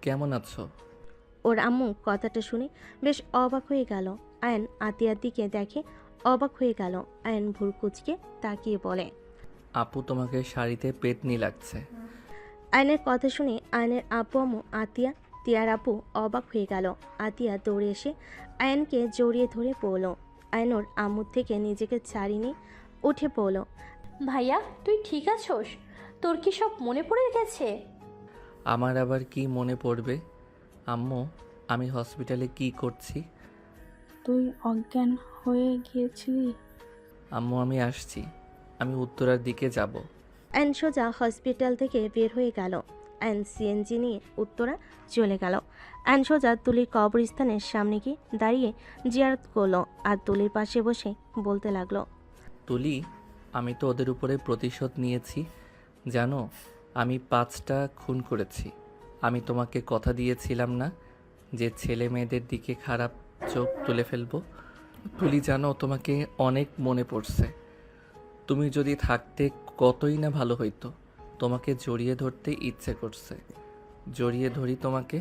কেমন আছো? ওর আম্মু কথাটা শুনে বেশ অবাক হয়ে গেল। আয়ন আতিয়ার দিকে দেখে, অবাক হয়ে গেল। আয়ন ভুর কুচকে তাকিয়ে বলে, আপু তোমাকে শাড়িতে পেতনি লাগছে। আয়নের কথা শুনে আয়নের আব্বু আম্মু আতিয়া তিয়ার আপু অবাক হয়ে গেল। আতিয়া দৌড়ে এসে আয়নকে জড়িয়ে ধরে পড়ল। আয়নোর আম্মুর থেকে নিজেকে ছাড়িয়ে নিয়ে উঠে পড়ল। ভাইয়া তুই ঠিক আছোস? তোর কি সব মনে পড়ে গেছে? আমার আবার কি মনে পড়বে আম্মু? আমি হসপিটালে কি করছি? তুই অজ্ঞান হয়ে গিয়েছিলি। আম্মু আমি আসছি, আমি উত্তরার দিকে যাব। আয়ন সোজা হসপিটাল থেকে বের হয়ে গেল। আয়ন সিএনজি নিয়ে উত্তরা চলে গেল। আয়ন সোজা তুলির কবরস্থানের সামনে গিয়ে দাঁড়িয়ে জিয়ারত করলো আর তুলির পাশে বসে বলতে লাগলো, তুলি, আমি তো ওদের উপরে প্রতিশোধ নিয়েছি জানো। আমি 5টা খুন করেছি। আমি তোমাকে কথা দিয়েছিলাম না যে ছেলে মেয়েদের দিকে খারাপ চোখ তুলে ফেলবো। তুলি জানো, তোমাকে অনেক মনে পড়ছে। তুমি যদি থাকতে কতই না ভালো হইতো। তোমাকে জড়িয়ে ধরতে ইচ্ছে করছে। জড়িয়ে ধরি তোমাকে।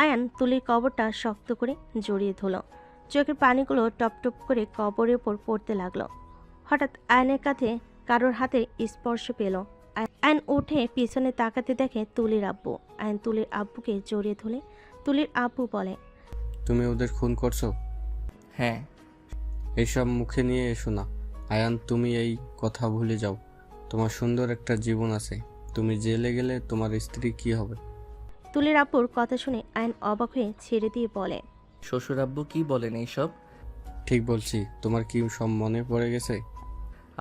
আয়ান তুলির কবরটা শক্ত করে জড়িয়ে ধরল। চোখের পানিগুলো টপ টপ করে কবরের ওপর পড়তে লাগলো। হঠাৎ আয়নের কাছে কারোর হাতে স্পর্শ পেল। আয়ন উঠে পিছনে তাকাতে দেখে তুলির আব্বু। আয়ন তুলির আব্বুকে জড়িয়ে ধরে তুলির আব্বু বলে, তুমি ওদের খুন করছো? হ্যাঁ। এইসব মুখে নিয়ে এসো না আয়ান, তুমি এই কথা ভুলে যাও। তোমার সুন্দর একটা জীবন আছে। তুমি জেলে গেলে তোমার স্ত্রী কি হবে? তুলির আব্বুর কথা শুনে আয়ন অবাক হয়ে ছেড়ে দিয়ে বলে, শ্বশুর আব্বু কি বলেন এইসব? ঠিক বলছি। তোমার কি সব মনে পড়ে গেছে?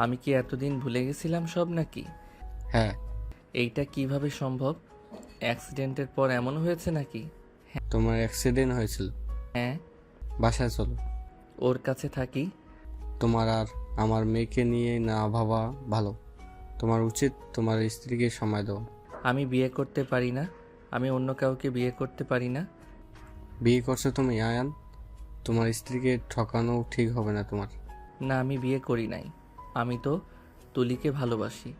আমি কি এতদিন ভুলে গেছিলাম সব নাকি? হ্যাঁ। এইটা কিভাবে সম্ভব? অ্যাক্সিডেন্টের পর এমন হয়েছে নাকি? তোমার অ্যাক্সিডেন্ট হয়েছিল। হ্যাঁ। বাসায় চলো। ওর কাছে থাকি। তোমার আর আমার মেয়েকে নিয়ে না ভাবা ভালো। তোমার উচিত তোমার স্ত্রীকে সময় দাও। আমি বিয়ে করতে পারি না। আমি অন্য কাউকে বিয়ে করতে পারি না। বিয়ে করছো তুমি আয়ান? তোমার স্ত্রীকে ঠকানো ঠিক হবে না তোমার। না, আমি বিয়ে করি নাই। আমি তো তুলিকে ভালোবাসি।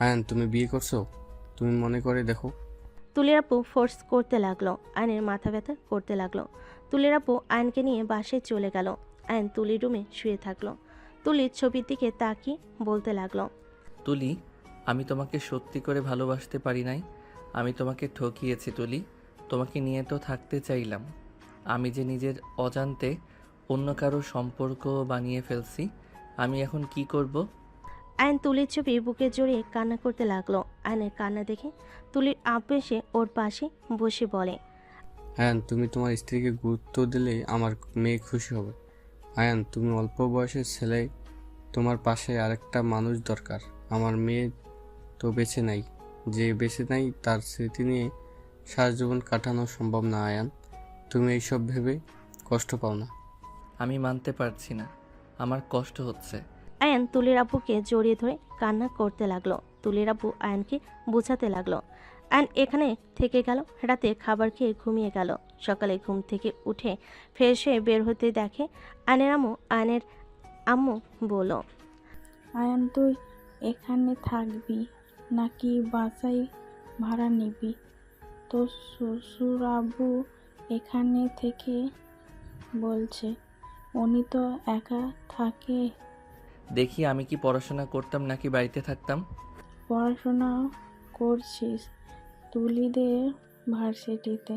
আয়ান তুমি বিয়ে করছো? তুমি মনে করে দেখো। তুলির আপু ফোর্স করতে লাগলো। আয়নের মাথা ব্যথা করতে লাগলো। তুলির আপু আয়নকে নিয়ে বাসায় চলে গেল। আয়ন তুলির রুমে শুয়ে থাকলো। তুলির ছবির দিকে তাকিয়ে বলতে লাগলো, তুলি, আমি তোমাকে সত্যি করে ভালোবাসতে পারি নাই। আমি তোমাকে ঠকিয়েছি তুলি। তোমাকে নিয়ে তো থাকতে চাইলাম। আমি যে নিজের অজান্তে অন্য কারো সম্পর্ক বানিয়ে ফেলছি। আমি এখন কি করব? আয়ন তুলির ছবি বুকে জড়িয়ে কান্না করতে লাগলো। আয়নের কান্না দেখে তুলির আব্বু এসে ওর পাশে বসে বলে, আয়ান তুমি তোমার স্ত্রীকে গুরুত্ব দিলে আমার মেয়ে খুশি হবে। আয়ান তুমি অল্প বয়সের ছেলে, তোমার পাশে আরেকটা মানুষ দরকার। আমার মেয়ে তো বেঁচে নাই। যে বেঁচে নাই তার স্মৃতি নিয়ে সারা জীবন কাটানো সম্ভব না আয়ান। তুমি এইসব ভেবে কষ্ট পাও না? আমি মানতে পারছি না, আমার কষ্ট হচ্ছে। আয়ন তুলির আব্বুকে জড়িয়ে ধরে কান্না করতে লাগলো। তুলির আব্বু আয়নকে বোঝাতে লাগলো। আয়ন এখানে থেকে গেল। রাতে খাবার খেয়ে ঘুমিয়ে গেল। সকালে ঘুম থেকে উঠে ফ্রেশ হয়ে বের হতে দেখে আয়নের আম্মু বলল, আয়ান তুই এখানে থাকবি নাকি বাসায় ভাড়া নিবি? তোর শ্বশুর আব্বু এখানে থেকে বলছে উনি তো একা থাকে। দেখি আমি কি পড়াশোনা করতাম নাকি বাড়িতে থাকতাম। পড়াশোনা করছিস তুলিদের ভার্সিটিতে।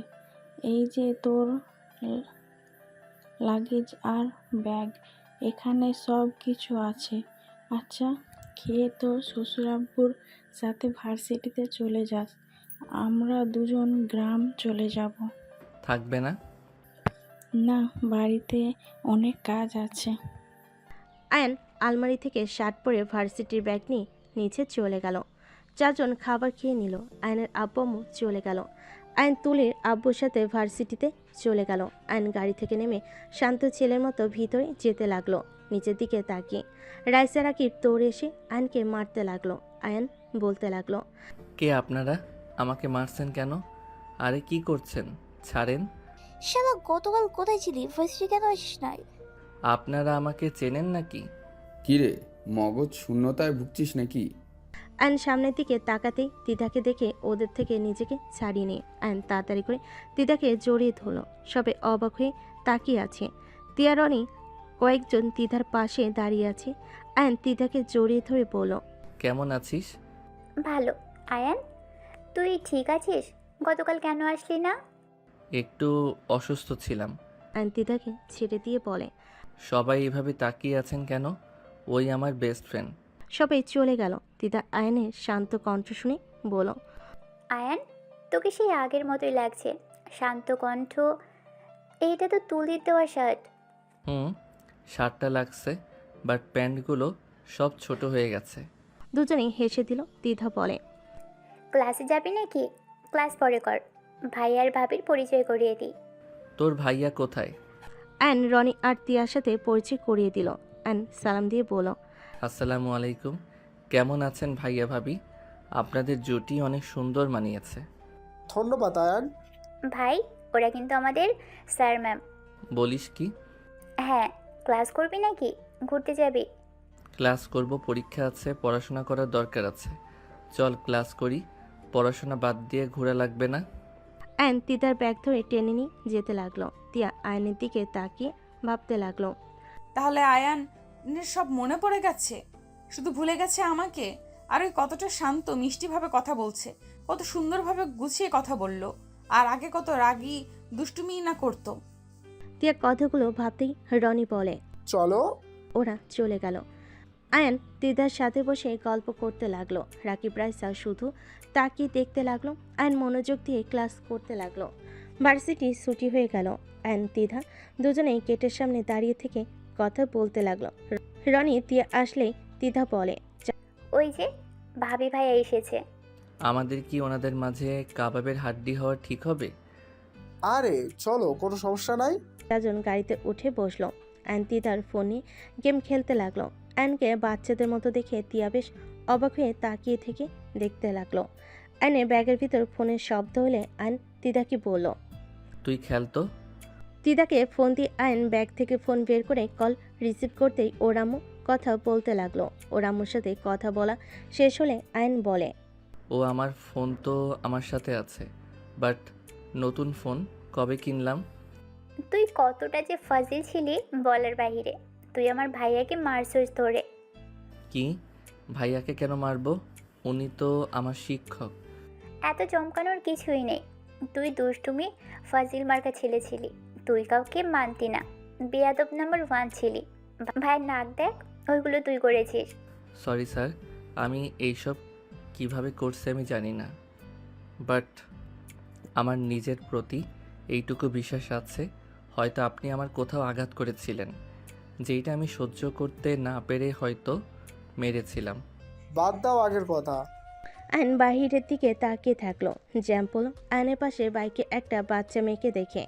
এই যে তোর লাগেজ আর ব্যাগ, এখানে সব কিছু আছে। আচ্ছা, খেয়ে তোর শ্বশুরাব্বুর সাথে ভার্সিটিতে চলে যাস। আমরা দুজন গ্রাম চলে যাব। থাকবে না? না, বাড়িতে অনেক কাজ আছে। আয়ন আলমারি থেকে শার্ট পরে ভার্সিটির ব্যাগ নিয়ে নিচে চলে গেল। চারজন খাবার খেয়ে নিল। আয়নের আব্বু আম্মু চলে গেল। আয়ন তুলির আব্বুর সাথে ভার্সিটিতে চলে গেল। আয়ন গাড়ি থেকে নেমে শান্ত ছেলের মতো ভিতরে যেতে লাগলো। নিচের দিকে তাকিয়ে রাইসা রাকিব দৌড়ে এসে আয়নকে মারতে লাগলো। আয়ন বলতে লাগলো, কে আপনারা? আমাকে মারছেন কেন? আরে কি করছেন? ছাড়েন। শালা গতকাল কোথায় ছিলি? ভার্সিটি কেন আসিস নাই? আপনারা আমাকে চেনেন নাকি? কিরে, মগজ শূন্যতায় ভুগছিস নাকি? আয়ন সামনের দিকে তাকাতেই দিদাকে দেখে ওদের থেকে নিজেকে ছাড়িয়ে নিয়ে আয়ন তাড়াতাড়ি করে দিদাকে জড়িয়ে ধরল। সবে অবাক হয়ে তাকিয়ে আছে। তিয়া রনি কয়েকজন তিধার পাশে দাঁড়িয়ে আছে। আয়ান তিধাকে জড়িয়ে ধরে বলল, কেমন আছিস? ভালো। আয়ান, তুই ঠিক আছিস? গতকাল কেন আসলি না? একটু অসুস্থ ছিলাম। আয়ান তিধাকে ছেড়ে দিয়ে বলে। সবাই এভাবে তাকিয়ে আছেন কেন? ওই আমার বেস্ট ফ্রেন্ড। সবাই চলে গেল। তিধা আয়ানের শান্ত কণ্ঠ শুনে বলল, আয়ান, তোকে সেই আগের মতোই লাগছে। শান্ত কণ্ঠ। এইটা তো তুলির দেওয়া শার্ট। শার্টটা লাগছে, বাট প্যান্টগুলো সব ছোট হয়ে গেছে। দুজনেই হেসে দিল। তিধা বলে, ক্লাসে যাবি নাকি? ক্লাস পরে কর। ভাই আর ভাবির পরিচয় করিয়ে দিই। তোর ভাইয়া কোথায়? আয়ান রনি আর তিয়ার সাথে পরিচয় করিয়ে দিল। আয়ান সালাম দিয়ে বলল, আসসালামু আলাইকুম। কেমন আছেন ভাইয়া ভাবি? আপনাদের জুটি অনেক সুন্দর মানিয়েছে। ধন্যবাদ আয়ান। ভাই, ওরা কিন্তু আমাদের স্যার ম্যাম। বলিস কি? হ্যাঁ, ক্লাস করবি নাকি ঘুরতে যাবি? ক্লাস করব, পরীক্ষা আছে, পড়াশোনা করার দরকার আছে। চল ক্লাস করি, পড়াশোনা বাদ দিয়ে ঘোরা লাগবে না। আয়ান তিতার ব্যাগ ধরে টেনে নিয়ে যেতে লাগলো। তিয়া আয়নের দিকে তাকিয়ে ভাবতে লাগলো, তাহলে আয়ানের সব মনে পড়ে গেছে, শুধু ভুলে গেছে আমাকে। আর ওই কতটা শান্ত মিষ্টিভাবে কথা বলছে, কত সুন্দরভাবে গুছিয়ে কথা বলল, আর আগে কত রাগী দুষ্টুমি না করতো। তিয়া কথাগুলো ভাবতেই রনি বলে, চলো। ওরা চলে গেল। আয়ান দিদার সাথে বসে গল্প করতে লাগলো। রাকিব রাইসা শুধু তাকিয়ে দেখতে লাগলো। আয়ান মনোযোগ দিয়ে ক্লাস করতে লাগলো। ভার্সিটি ছুটি হয়ে গেল। আয়ান দিদা দুজনেই গেটের সামনে দাঁড়িয়ে থেকে কথা বলতে লাগলো। রনি তিয়া আসলেই দিদা বলে, ওই যে ভাবি ভাইয়া এসেছে। আমাদের কি ওনাদের মাঝে কাবাবের হাড্ডি হওয়া ঠিক হবে? আরে চলো, কোনো সমস্যা নাই। চারজন গাড়িতে উঠে বসলো। আয়ান দিদার ফোনে গেম খেলতে লাগলো। আয়ানকে বাচ্চাদের মতো দেখে তিয়া বেশ অবাক হয়ে তাকিয়ে থেকে দেখতে লাগলো। আয়নের ব্যাগের ভিতর ফোনের শব্দ হলে আয়ন দিদাকে বলল, তুই খেলতো। দিদাকে ফোন দিয়ে আয়ন ব্যাগ থেকে ফোন বের করে কল রিসিভ করতেই ওর আম্মু কথা বলতে লাগলো। ওর আম্মুর সাথে কথা বলা শেষ হলে আয়ন বলে, ও আমার ফোন তো আমার সাথে আছে, বাট নতুন ফোন কবে কিনলাম। তুই কতটা যে ফাজিল ছিলি বলার বাহিরে। তুই আমার ভাইয়াকে মারছিস ধরে। কি? ভাইয়াকে কেন মারবো? উনি তো আমার শিক্ষক। এত চমকানোর কিছুই নেই। তুই দুষ্টুমি ফাজিল মার্কা ছেলে ছিলি। তুই কাউকে মানতি না, বেয়াদব নাম্বার 1 ছিলি। ভাইয়ের নাক দেখ, ওইগুলো তুই করেছিস। সরি স্যার, আমি এইসব কিভাবে করছি আমি জানি না, বাট আমার নিজের প্রতি এইটুকু বিশ্বাস আছে, হয়তো আপনি আমার কোথাও আঘাত করেছিলেন, যেইটা আমি সহ্য করতে না পেরে হয়তো মেরেছিলাম। বাদ দাও আগের কথা। আয়ন বাহিরের দিকে তাকিয়ে থাকলো। জ্যাম্পল আয়নের পাশে বাইকে একটা বাচ্চা মেয়েকে দেখে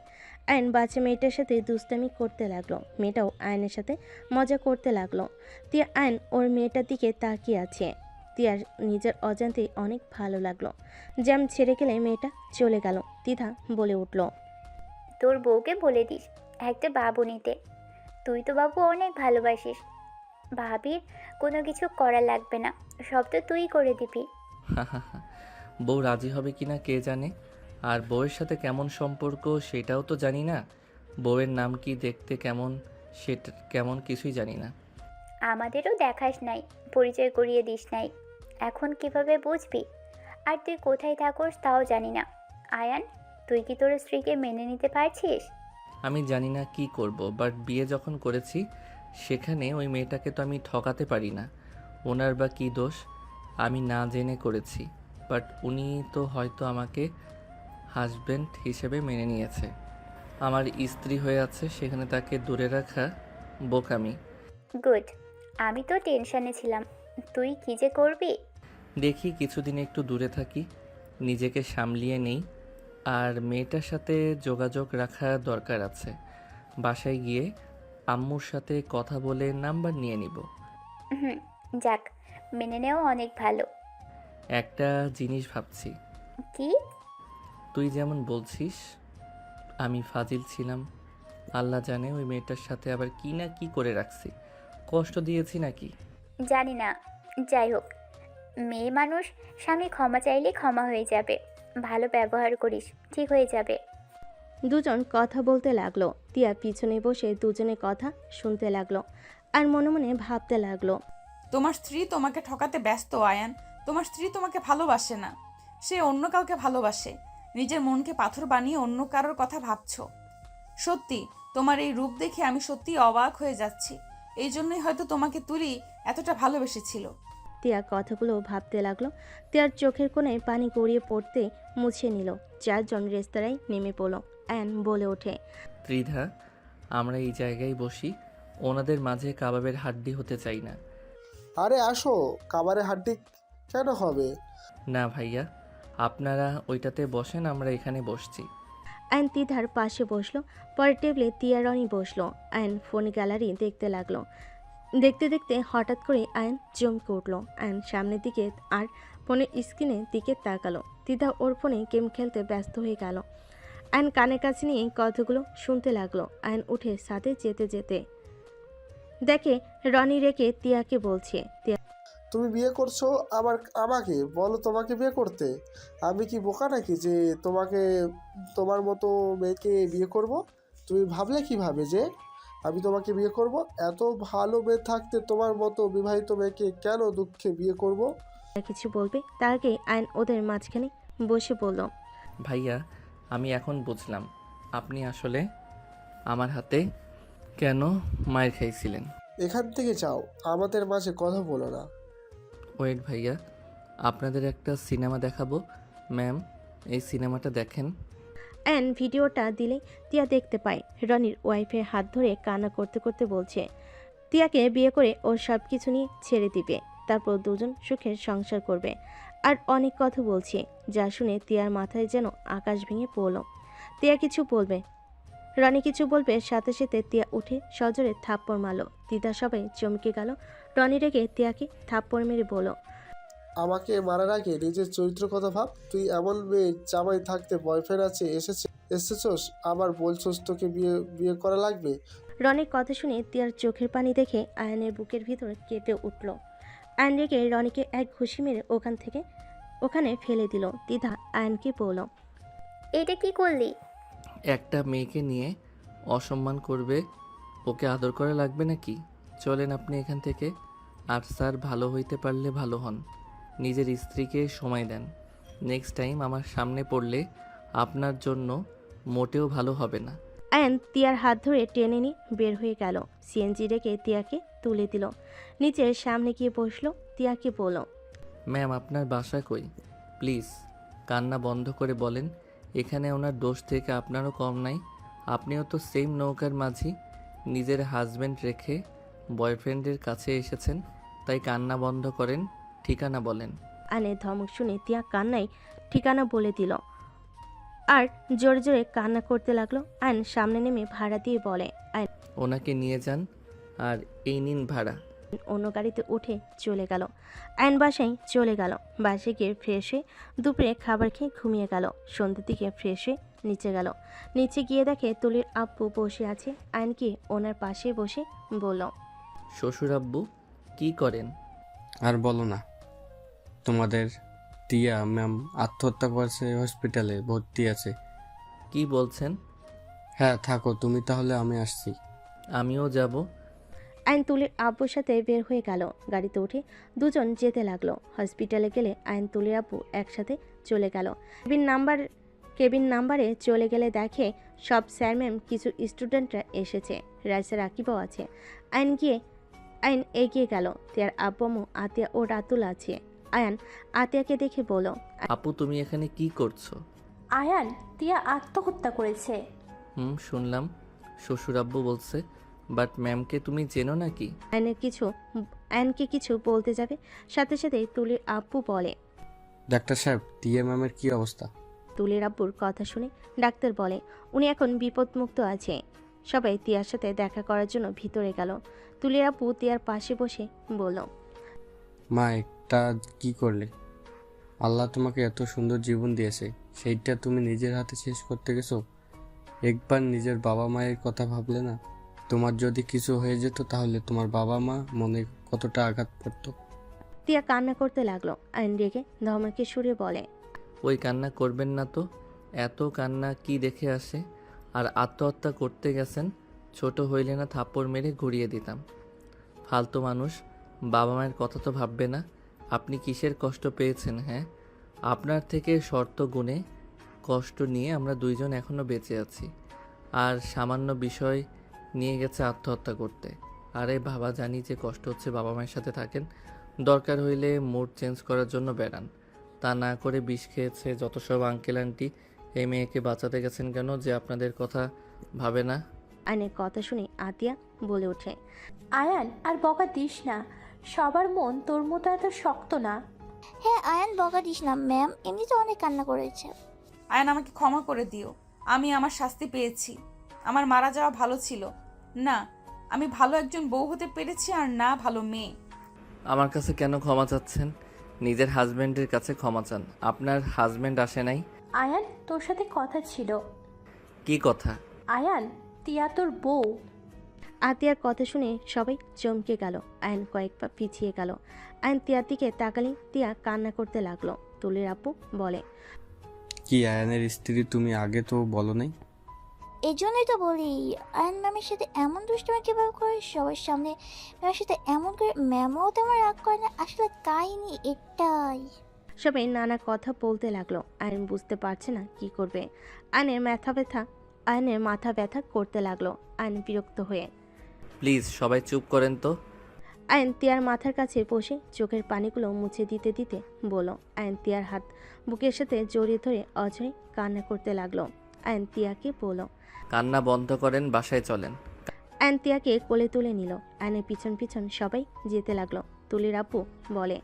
আয়ন বাচ্চা মেয়েটার সাথে দুষ্টামি করতে লাগলো। মেয়েটাও আয়নের সাথে মজা করতে লাগলো। তিয়া আয়ন ওর মেয়েটার দিকে তাকিয়ে আছে। তিয়ার নিজের অজান্তেই অনেক ভালো লাগলো। জ্যাম ছেড়ে গেলে মেয়েটা চলে গেল। দ্বিধা বলে উঠল, তোর বউকে বলে দিস একটা বাবু নিতে। তুই তো বাবু অনেক ভালোবাসিস। ভাবির কোনো কিছু করা লাগবে না, সব তো তুই করে দিবি। বউ রাজি হবে কিনা কে জানে, আর বউয়ের সাথে কেমন সম্পর্ক সেটাও তো জানি না। বউয়ের নাম কি, দেখতে কেমন, সেটা কেমন কিছুই জানি না। আমাদেরও দেখাস নাই, পরিচয় করিয়ে দিস নাই, এখন কিভাবে বুঝবি? আর তুই কোথায় থাকোস তাও জানি না। আয়ান, তুই কি তোর স্ত্রীকে মেনে নিতে পারছিস? আমি জানি না কি করব, বাট বিয়ে যখন করেছি সেখানে ওই মেয়েটাকে তো আমি ঠকাতে পারি না। ওনার বা কী দোষ, আমি না জেনে করেছি, বাট উনি তো হয়তো আমাকে হাজব্যান্ড হিসেবে মেনে নিয়েছে। আমার স্ত্রী হয়ে আছে, সেখানে তাকে দূরে রাখা বোকামি। গুড, আমি তো টেনশনে ছিলাম তুই কি যে করবি। দেখি কিছুদিন একটু দূরে থাকি, নিজেকে সামলিয়ে নেই, আর মেয়েটার সাথে যোগাযোগ রাখা দরকার আছে। বাসায় গিয়ে আম্মুর সাথে কথা বলে নাম্বার নিয়ে নিব। যাক, মেনে নেওয়া অনেক ভালো। একটা জিনিস ভাবছি। কি? তুই যেমন বলছিস আমি ফাজিল ছিলাম, আল্লাহ জানে ওই মেয়েটার সাথে আবার কি না কি করে রাখছি, কষ্ট দিয়েছি নাকি জানি না। যাই হোক, মেয়ে মানুষ, স্বামী ক্ষমা চাইলে ক্ষমা হয়ে যাবে। ভালো ব্যবহার করিস, ঠিক হয়ে যাবে। দুজন কথা বলতে লাগলো। তিয়া পিছনে বসে দুজনের কথা শুনতে লাগলো আর মনে মনে ভাবতে লাগলো। তোমার স্ত্রী তোমাকে ঠকাতে ব্যস্ত আয়ান। তোমার স্ত্রী তোমাকে ভালোবাসে না, সে অন্য কাউকে ভালোবাসে। নিজের মনকে পাথর বানিয়ে অন্য কারোর কথা ভাবছো। সত্যি তোমার এই রূপ দেখে আমি সত্যি অবাক হয়ে যাচ্ছি। এই জন্যই হয়তো তোমাকে তুলি এতটা ভালোবেসেছিল। তিয়া কথাগুলো ভাবতে লাগলো। তিয়ার চোখের কোণে পানি গড়িয়ে পড়তে মুছে নিল। 4 জন রেস্তোরাঁয় নেমে পড়লো। অ্যান বলে ওঠে, ত্রিধা, আমরা এই জায়গায় বসি, ওনাদের মাঝে কাবাবের হাড্ডি হতে চাই না। আরে আসো, কাবারে হাড্ডি কেন হবে? না ভাইয়া, আপনারা ওইটাতে বসেন, আমরা এখানে বসছি। অ্যান তিধার পাশে বসলো। পরের টেবিলে তিয়া রনি বসলো। অ্যান ফোন গ্যালারি দেখতে লাগলো। দেখতে দেখতে হঠাৎ করে আয়ন চমকে উঠলো। আয়ন সামনের দিকে আর ফোনের স্ক্রিনের দিকে তাকালো। তিধা ওর ফোনে গেম খেলতে ব্যস্ত হয়ে গেল। আয়ন কানের কাছে নিয়ে কথাগুলো শুনতে লাগলো। আয়ন উঠে সাথে যেতে যেতে দেখে রনি রেখে তিয়াকে বলছে, তিয়া তুমি বিয়ে করছো আমাকে বলো, তোমাকে বিয়ে করতে? আমি কি বোকা নাকি যে তোমার মতো মেয়েকে বিয়ে করব? তুমি ভাবলে কিভাবে যে আমি তোমাকে বিয়ে করব? এত ভালো মেয়ে থাকতে তোমার মতো বিবাহিত মেয়েকে কেন দুঃখে বিয়ে করব? কিছু বলবে তার আগে আয়ন ওদের মাঝখানে বসে বলল, ভাইয়া, আমি এখন বুঝলাম আপনি আসলে আমার হাতে কেন মায়ের খাইছিলেন। এখান থেকে যাও, আমাদের মাঝে কথা বলো না। ওয়েট ভাইয়া, আপনাদের একটা সিনেমা দেখাবো। ম্যাম, এই সিনেমাটা দেখেন। অ্যান ভিডিওটা দিলে তিয়া দেখতে পায় রনির ওয়াইফের হাত ধরে কান্না করতে করতে বলছে তিয়াকে বিয়ে করে ওর সব কিছু নিয়ে ছেড়ে দিবে, তারপর দুজন সুখের সংসার করবে। আর অনেক কথা বলছে, যা শুনে তিয়ার মাথায় যেন আকাশ ভেঙে পড়ল। তিয়া কিছু বলবে, রনি কিছু বলবে, সাথে সাথে তিয়া উঠে সজোরে থাপ্পড় মারল। দিদা সবাই চমকে গেল। রনি রেগে তিয়াকে থাপ্পড় মেরে বলল, আমাকে মারার আগে নিজের চরিত্র কথা ভাব। তুই এমন মেয়ে জামাই থাকতে বয়ফ্রেন্ড আছে এসেছোস, আবার বলছোস তোকে বিয়ে করা লাগবে। রনির কথা শুনে তিয়ার চোখের পানি দেখে আয়নের বুকের ভিতর কেঁপে উঠল। আয়ন রেগে রনিকে এক ঘুষি মেরে ওখানে ফেলে দিল। দিদা আয়নকে বলল, এটা কি করলি? একটা মেয়েকে নিয়ে অসম্মান করবে, ওকে আদর করা লাগবে নাকি? চলেন আপনি এখান থেকে। আর স্যার, ভালো হইতে পারলে ভালো হন, নিজের স্ত্রীকে সময় দেন। নেক্সট টাইম আমার সামনে পড়লে আপনার জন্য মোটেও ভালো হবে না। আয়ন তিয়ার হাত ধরে টেনে নিয়ে বের হয়ে গেল। সিএনজি রেখে তিয়াকে তুলে দিল। নিচের সামনে গিয়ে বসলো। তিয়াকে বলল, ম্যাম, আপনার বাসা কই? প্লিজ কান্না বন্ধ করে বলেন। এখানে ওনার দোষ থেকে আপনারও কম নাই। আপনিও তো সেম নৌকার মাঝি, নিজের হাজব্যান্ড রেখে বয়ফ্রেন্ডের কাছে এসেছেন, তাই কান্না বন্ধ করেন, ঠিকানা বলেন। আয়নের ধমক শুনে তিয়া কান্নায় ঠিকানা বলে দিল আর জোরে জোরে কান্না করতে লাগলো। আয়ন সামনে নেমে ভাড়া দিয়ে বলে, আয়ন ওনাকে নিয়ে যান, আর এই নিন ভাড়া। অন্য গাড়িতে উঠে চলে গেল। আয়ন বাসায় চলে গেল। বাসায় গিয়ে ফ্রেশ হয়ে দুপুরে খাবার খেয়ে ঘুমিয়ে গেল। সন্ধ্যের দিকে ফ্রেশ হয়ে নিচে গেল। নিচে গিয়ে দেখে তুলির আব্বু বসে আছে। আয়নকে ওনার পাশে বসে বলল, শ্বশুর আব্বু কি করেন? আর বলো না, তোমাদের টিয়া ম্যাম আত্মহত্যা করেছে, হসপিটালে ভর্তি আছে। কি বলছেন? হ্যাঁ থাকো তুমি তাহলে, আমি আসছি। আমিও যাব। আয়ন তুলির আব্বুর সাথে বের হয়ে গেল। গাড়িতে উঠে দুজন যেতে লাগলো। হসপিটালে গেলে আয়ন তুলির আব্বু একসাথে চলে গেল। কেবিন নাম্বারে চলে গেলে দেখে সব স্যার ম্যাম, কিছু স্টুডেন্টরা এসেছে। রাইসা রাকিবও আছে। আয়ন এগিয়ে গেল। তিয়ার আব্বু আতিয়া ও রাতুল আছে। আয়ান আতিয়াকে দেখে বলল, আপু, তুমি এখানে কি করছো? আয়ান, তিয়া আত্মহত্যা করেছে। শুনলাম, শ্বশুর আব্বু বলছে। বাট ম্যামকে তুমি চেনো নাকি? আয়নকে কিছু বলতে যাবে, সাথে সাথে তুলির আব্বু বলে, ডাক্তার সাহেব, টিয়া ম্যামের কি অবস্থা? তুলির আব্বুর কথা শুনে ডাক্তার বলে, উনি এখন বিপদমুক্ত আছে। সবাই তিয়ার সাথে দেখা করার জন্য ভিতরে গেল। তুলির আব্বু তিয়ার পাশে বসে বলল, মা, এটা কি করলে? আল্লাহ তোমাকে এত সুন্দর জীবন দিয়েছে, সেইটা তুমি নিজের হাতে শেষ করতে গেছো। একবার নিজের বাবা মায়ের কথা ভাবলে না? তোমার যদি কিছু হয়ে যেত তাহলে তোমার বাবা মা মনে কতটা আঘাত পড়তো। তিয়া কান্না করতে লাগলো। আইন রেগে ধমকে সুরে বলে, ওই কান্না করবেন না তো, এত কান্না কি দেখে আসে? আর আত্মহত্যা করতে গেছেন, ছোট হইলে না থাপ্পড় মেরে ঘুরিয়ে দিতাম। ফালতু মানুষ, বাবা মায়ের কথা তো ভাববে না। আপনি কিসের কষ্ট পেয়েছেন? হ্যাঁ, আপনার থেকে শর্ত গুণে কষ্ট নিয়ে আমরা দুইজন এখনও বেঁচে আছি, আর সামান্য বিষয় নিয়ে গেছে আত্মহত্যা করতে। আরে বাবা, জানি যে কষ্ট হচ্ছে, বাবা মায়ের সাথে থাকেন, দরকার হইলে মুড চেঞ্জ করার জন্য বেড়ান। তা না করে বিষ খেয়েছে যত সব আঙ্কেল আন্টি। এই মেয়েকে বাঁচাতে গেছেন কেন যে আপনাদের কথা ভাবে না? আয়নের কথা শুনে আতিয়া বলে ওঠে, আয়ান আর বকা দিস না, সবার মন তোর মতো এত শক্ত না। হ্যাঁ আয়ান বকা দিস না, ম্যাম এমনিতে অনেক কান্না করেছে। আয়ান, আমাকে ক্ষমা করে দিও। আমি আমার শাস্তি পেয়েছি। আমার মারা যাওয়া ভালো ছিল না। আমি ভালো একজন বউ হতে পেরেছি, আর না ভালো মেয়ে। আমার কাছে কেন ক্ষমা চাচ্ছেন? নিজের হাজব্যান্ডের কাছে ক্ষমা চান। আপনার হাজব্যান্ড আসে নাই? আয়ান, তোর সাথে কথা ছিল। কি কথা? আয়ান, তিয়া তোর বউ। আতিয়ার কথা শুনে সবাই চমকে গেল। আয়ন কয়েক পা পিছিয়ে গেল। আয়ন তিয়ার দিকে তাকালেই তিয়া কান্না করতে লাগলো। তুলির আপু বলে, কি আয়ানের স্ত্রী তুমি আগে তো বলো নাই? এই জন্যই তো বলি, আয়ান ম্যামের সাথে এমন দুষ্টুমি কিভাবে করে সবার সামনে ম্যামের সাথে এমন করে। ম্যামও তেমন রাগ করে না, আসলে কাহিনী এটাই। সবাই নানা কথা বলতে লাগলো। আয়ন বুঝতে পারছে না কি করবে। আয়নের মাথা ব্যথা করতে লাগলো। আয়ন বিরক্ত হয়ে, প্লিজ সবাই চুপ করেন তো। আয়ন তিয়ার মাথার কাছে বসে চোখের পানিগুলো মুছে দিতে দিতে বলল। আয়ন তিয়ার হাত বুকের সাথে জড়িয়ে ধরে অজয় কান্না করতে লাগলো। আয়ন তিয়াকে বলল, কান্না বন্ধ করেন, বাসায় চলেন। আয়ন তিয়াকে কোলে তুলে নিল। আয়নের পিছন পিছন সবাই যেতে লাগলো। তুলির আপু বলে,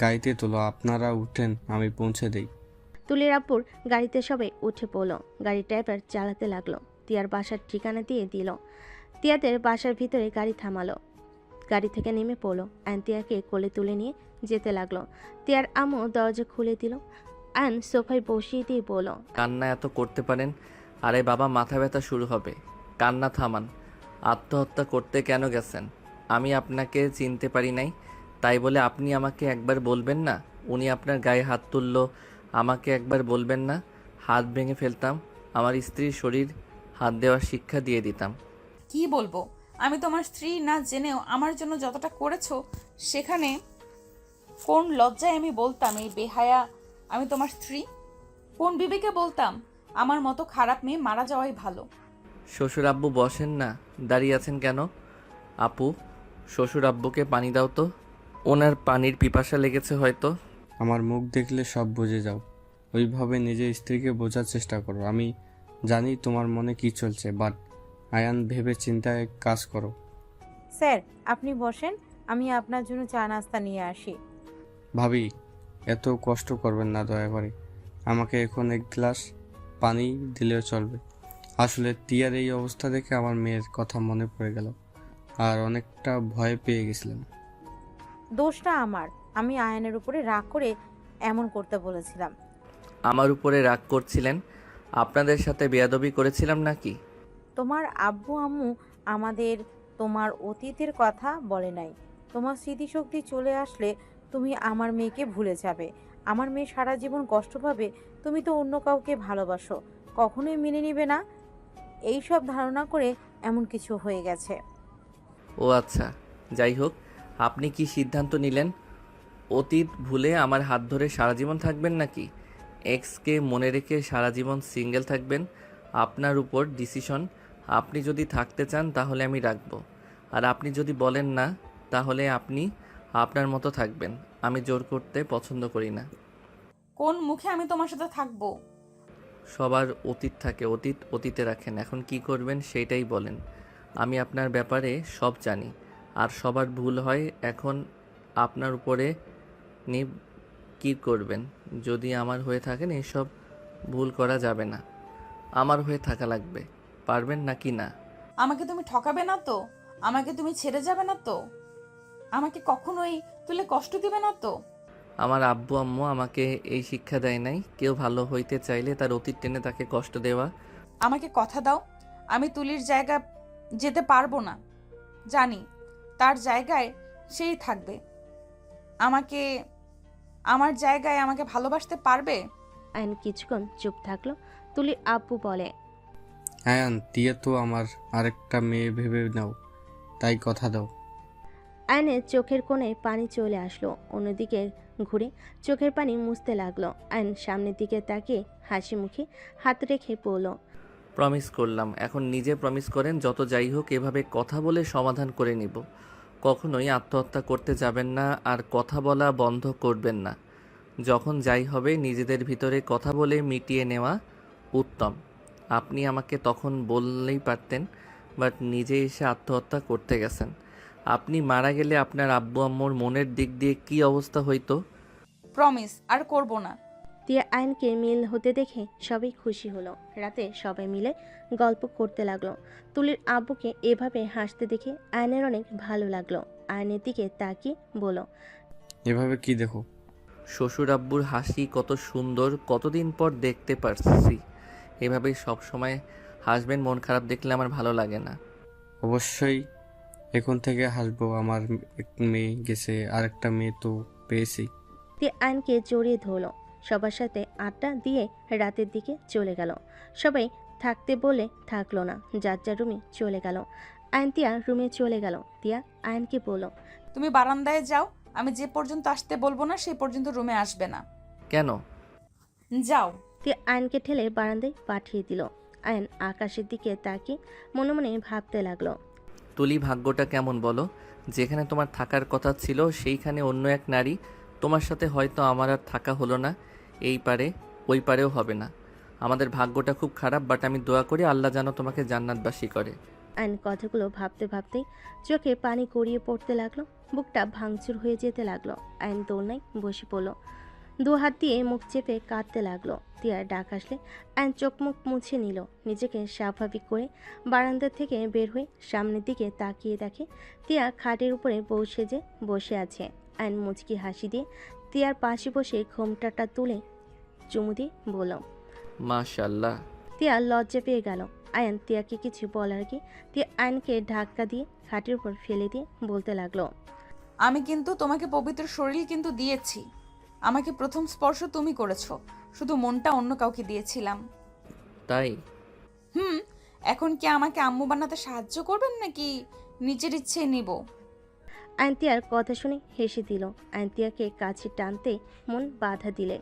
গাড়িতে তোলো, আপনারা উঠেন, আমি পৌঁছে দেই। তুলির আপুর গাড়িতে সবাই উঠে পড়লো। গাড়ি ড্রাইভার চালাতে লাগলো। তিয়ার বাসার ঠিকানা দিয়ে দিল। তিয়াদের বাসার ভিতরে গাড়ি থামালো। গাড়ি থেকে নেমে পড়লো। আয়ন তিয়াকে কোলে তুলে নিয়ে যেতে লাগলো। তিয়ার আম্মু দরজা খুলে দিল। আয়ন সোফায় বসিয়ে দিয়ে বলল, কান্না এত করতে পারেন? আরে বাবা, মাথা ব্যথা শুরু হবে, কান্না থামান। আত্মহত্যা করতে কেন গেছেন? আমি আপনাকে চিনতে পারি নাই, তাই বলে আপনি আমাকে একবার বলবেন না? উনি আপনার গায়ে হাত তুলল, আমাকে একবার বলবেন না? হাত ভেঙে ফেলতাম, আমার স্ত্রীর শরীর হাত দেওয়ার শিক্ষা দিয়ে দিতাম। কি বলবো? আমি তোমার স্ত্রী না জেনেও আমার জন্য যতটা করেছো, সেখানে কোন লজ্জায় আমি বলতাম এই বেহায়া আমি তোমার স্ত্রী? কোন বিবেকে বলতাম আমার মতো খারাপ মেয়ে মারা যাওয়াই ভালো? শ্বশুর আব্বু বসেন না, দাঁড়িয়ে আছেন কেন? আপু, শ্বশুর আব্বুকে পানি দাও তো, ওনার পানির পিপাসা লেগেছে হয়তো। আমার মুখ দেখলে সব বুঝে যাও। ওইভাবে নিজের স্ত্রীকে বোঝার চেষ্টা করো। আমি জানি তোমার মনে কি চলছে, বাট আয়ান ভেবে চিন্তায় কাজ করো। স্যার আপনি বসেন, আমি আপনার জন্য চা নাস্তা নিয়ে আসি। ভাবি, এত কষ্ট করবেন না দয়া করে। আমাকে এখন এক গ্লাস পানি দিলেও চলবে। আসলে তিয়ার এই অবস্থা দেখে আমার মেয়ের কথা মনে পড়ে গেল, আর অনেকটা ভয় পেয়ে গেছিলাম। দোষটা আমার, আমি আয়নের উপরে রাগ করে এমন করতে বলেছিলাম। আমার উপরে রাগ করছিলেন? আপনাদের সাথে বেয়াদবি করেছিলাম নাকি? তোমার আব্বু আম্মু আমাদের তোমার অতীতের কথা বলে নাই। তোমার স্মৃতিশক্তি চলে আসলে তুমি আমার মেয়েকে ভুলে যাবে। আমার মেয়ে সারা জীবন কষ্ট পাবে। তুমি তো অন্য কাউকে ভালোবাসো, কখনোই মেনে নিবে না। এই সব ধারণা করে এমন কিছু হয়ে গেছে। ও আচ্ছা, যাই হোক, আপনি কি সিদ্ধান্ত নিলেন? অতীত ভুলে আমার হাত ধরে সারা জীবন থাকবেন নাকি এক্সকে মনে রেখে সারা জীবন সিঙ্গেল থাকবেন? আপনার উপর ডিসিশন। আপনি যদি থাকতে চান তাহলে আমি রাখবো, আর আপনি যদি বলেন না তাহলে আপনি আপনার মতো থাকবেন। আমি জোর করতে পছন্দ করি না। কোন মুখে আমি তোমার সাথে থাকবো? সবার অতীত থাকে, অতীত অতীতে রাখেন। এখন কি করবেন সেইটাই বলেন। আমি আপনার ব্যাপারে সব জানি, আর সবার ভুল হয়। এখন আপনার উপরে কি করবেন? যদি আমার হয়ে থাকেন এসব ভুল করা যাবে না, আমার হয়ে থাকা লাগবে। পারবেন নাকি না? আমাকে তুমি ঠকাবে না তো? আমাকে তুমি ছেড়ে যাবে না তো? আমাকে কখনোই তুলে কষ্ট দিবে না তো? আমার আব্বু আম্মু আমাকে এই শিক্ষা দেয় নাই, কেউ ভালো হইতে চাইলে তার অতীত টেনে তাকে কষ্ট দেওয়া। আমাকে কথা দাও, আমি তুলির জায়গা যেতে পারবো না। জানি তার জায়গায় সেই থাকবে। আমাকে আমার জায়গায় আমাকে ভালোবাসতে পারবে? আয়ন কিছুক্ষণ চুপ থাকলো। তুলির আব্বু বলে, আয়ান, তিয়া তো আমার আরেকটা মেয়ে ভেবে নাও, তাই কথা দাও। আয়নের চোখের কোণে পানি চলে আসলো। অন্যদিকে ঘুরে চোখের পানি মুছতে লাগলো। আয়ন সামনের দিকে তাকিয়ে হাসি মুখে হাত রেখে পড়ল। প্রমিস করলাম, এখন নিজে প্রমিস করেন যত যাই হোক এভাবে কথা বলে সমাধান করে নিব। কখনোই আত্মহত্যা করতে যাবেন না, আর কথা বলা বন্ধ করবেন না। যখন যাই হবে নিজেদের ভিতরে কথা বলে মিটিয়ে নেওয়া উত্তম। আপনি আমাকে তখন বললেই পারতেন, বাট নিজে এসে আত্মহত্যা করতে গেছেন। আপনি মারা গেলে আপনার আব্বু আম্মুর মনের দিক দিয়ে কী অবস্থা হইতো? প্রমিস আর করব না। তিয়া আয়নকে মিল হতে দেখে সবাই খুশি হলো। রাতে সবাই মিলে গল্প করতে লাগলো। তুলির আব্বুকে এভাবে হাসতে দেখে আয়নের অনেক ভালো লাগলো। আয়নের দিকে তাকিয়ে বলল, এভাবে কি দেখো? শ্বশুর আব্বুর হাসি কত সুন্দর, কতদিন পর দেখতে পারছি। এভাবেই সব সময় হাসবেন, মন খারাপ দেখলে আমার ভালো লাগে না। অবশ্যই এখন থেকে হাসবো। আমার এক মেয়ে গেছে, আরেকটা মেয়ে তো পেয়েছি। তিয়া আয়নকে জড়িয়ে ধরলো। সবার সাথে আড্ডা দিয়ে রাতের দিকে চলে গেল। সবাই থাকতে বলে থাকলো না, যার যার রুমে চলে গেল। আয়ন তিয়া রুমে চলে গেল। তিয়া আয়নকে বলল, তুমি বারান্দায় যাও, আমি যে পর্যন্ত আসতে বলবো না সেই পর্যন্ত রুমে আসবে না। কেন? যাও। তিয়া আয়নকে ঠেলে বারান্দায় পাঠিয়ে দিল। আয়ন আকাশের দিকে তাকিয়ে মনে মনে ভাবতে লাগলো, তুলি, ভাগ্যটা কেমন বলো? যেখানে তোমার থাকার কথা ছিল সেইখানে অন্য এক নারী। তোমার সাথে হয়তো আমার আর থাকা হলো না, এই পারে ওই পারেও হবে না। আমাদের ভাগ্যটা খুব খারাপ, বাট আমি দোয়া করি আল্লাহ যেন তোমাকে জান্নাতবাসী করে। আয়ন কথাগুলো ভাবতে ভাবতেই চোখে পানি গড়িয়ে পড়তে লাগলো। বুকটা ভাঙচুর হয়ে যেতে লাগলো। আয়ন দোলনায় বসে পড়লো। দু হাত দিয়ে মুখ চেপে কাঁদতে লাগলো। তিয়ার ডাক আসলে আয়ন চোখ মুখ মুছে নিল। নিজেকে স্বাভাবিক করে বারান্দা থেকে বের হয়ে সামনের দিকে তাকিয়ে দেখে তিয়া খাটের উপরে বউ সেজে বসে আছে। আয়ন মুচকি হাসি দিয়ে তিয়ার পাশে বসে ঘোমটাটা তুলে চুমু দিয়ে বলল, মাশাআল্লাহ। তিয়া লজ্জা পেয়ে গেল। আয়ন তিয়াকে কিছু বলার কি তিয়া আয়নকে ধাক্কা দিয়ে খাটের উপর ফেলে দিয়ে বলতে লাগলো, আমি কিন্তু তোমাকে পবিত্র শরীর কিন্তু দিয়েছি। আমাকে প্রথম স্পর্শ তুমি করেছো, শুধু মনটা অন্য কাউকে দিয়েছিলাম। তাই? এখন কি আমাকে আম্মু বানাতে সাহায্য করবেন নাকি নিজের ইচ্ছে নিব? আয়ন তিয়ার কথা শুনে হেসে দিল। আয়ন তিয়াকে কাছে টানতে মন বাধা দিলে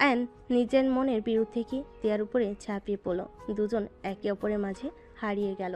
আয়ন নিজের মনের বিরুদ্ধে কি তিয়ার উপরে ঝাঁপিয়ে পড়ল। দুজন একে অপরের মাঝে হারিয়ে গেল।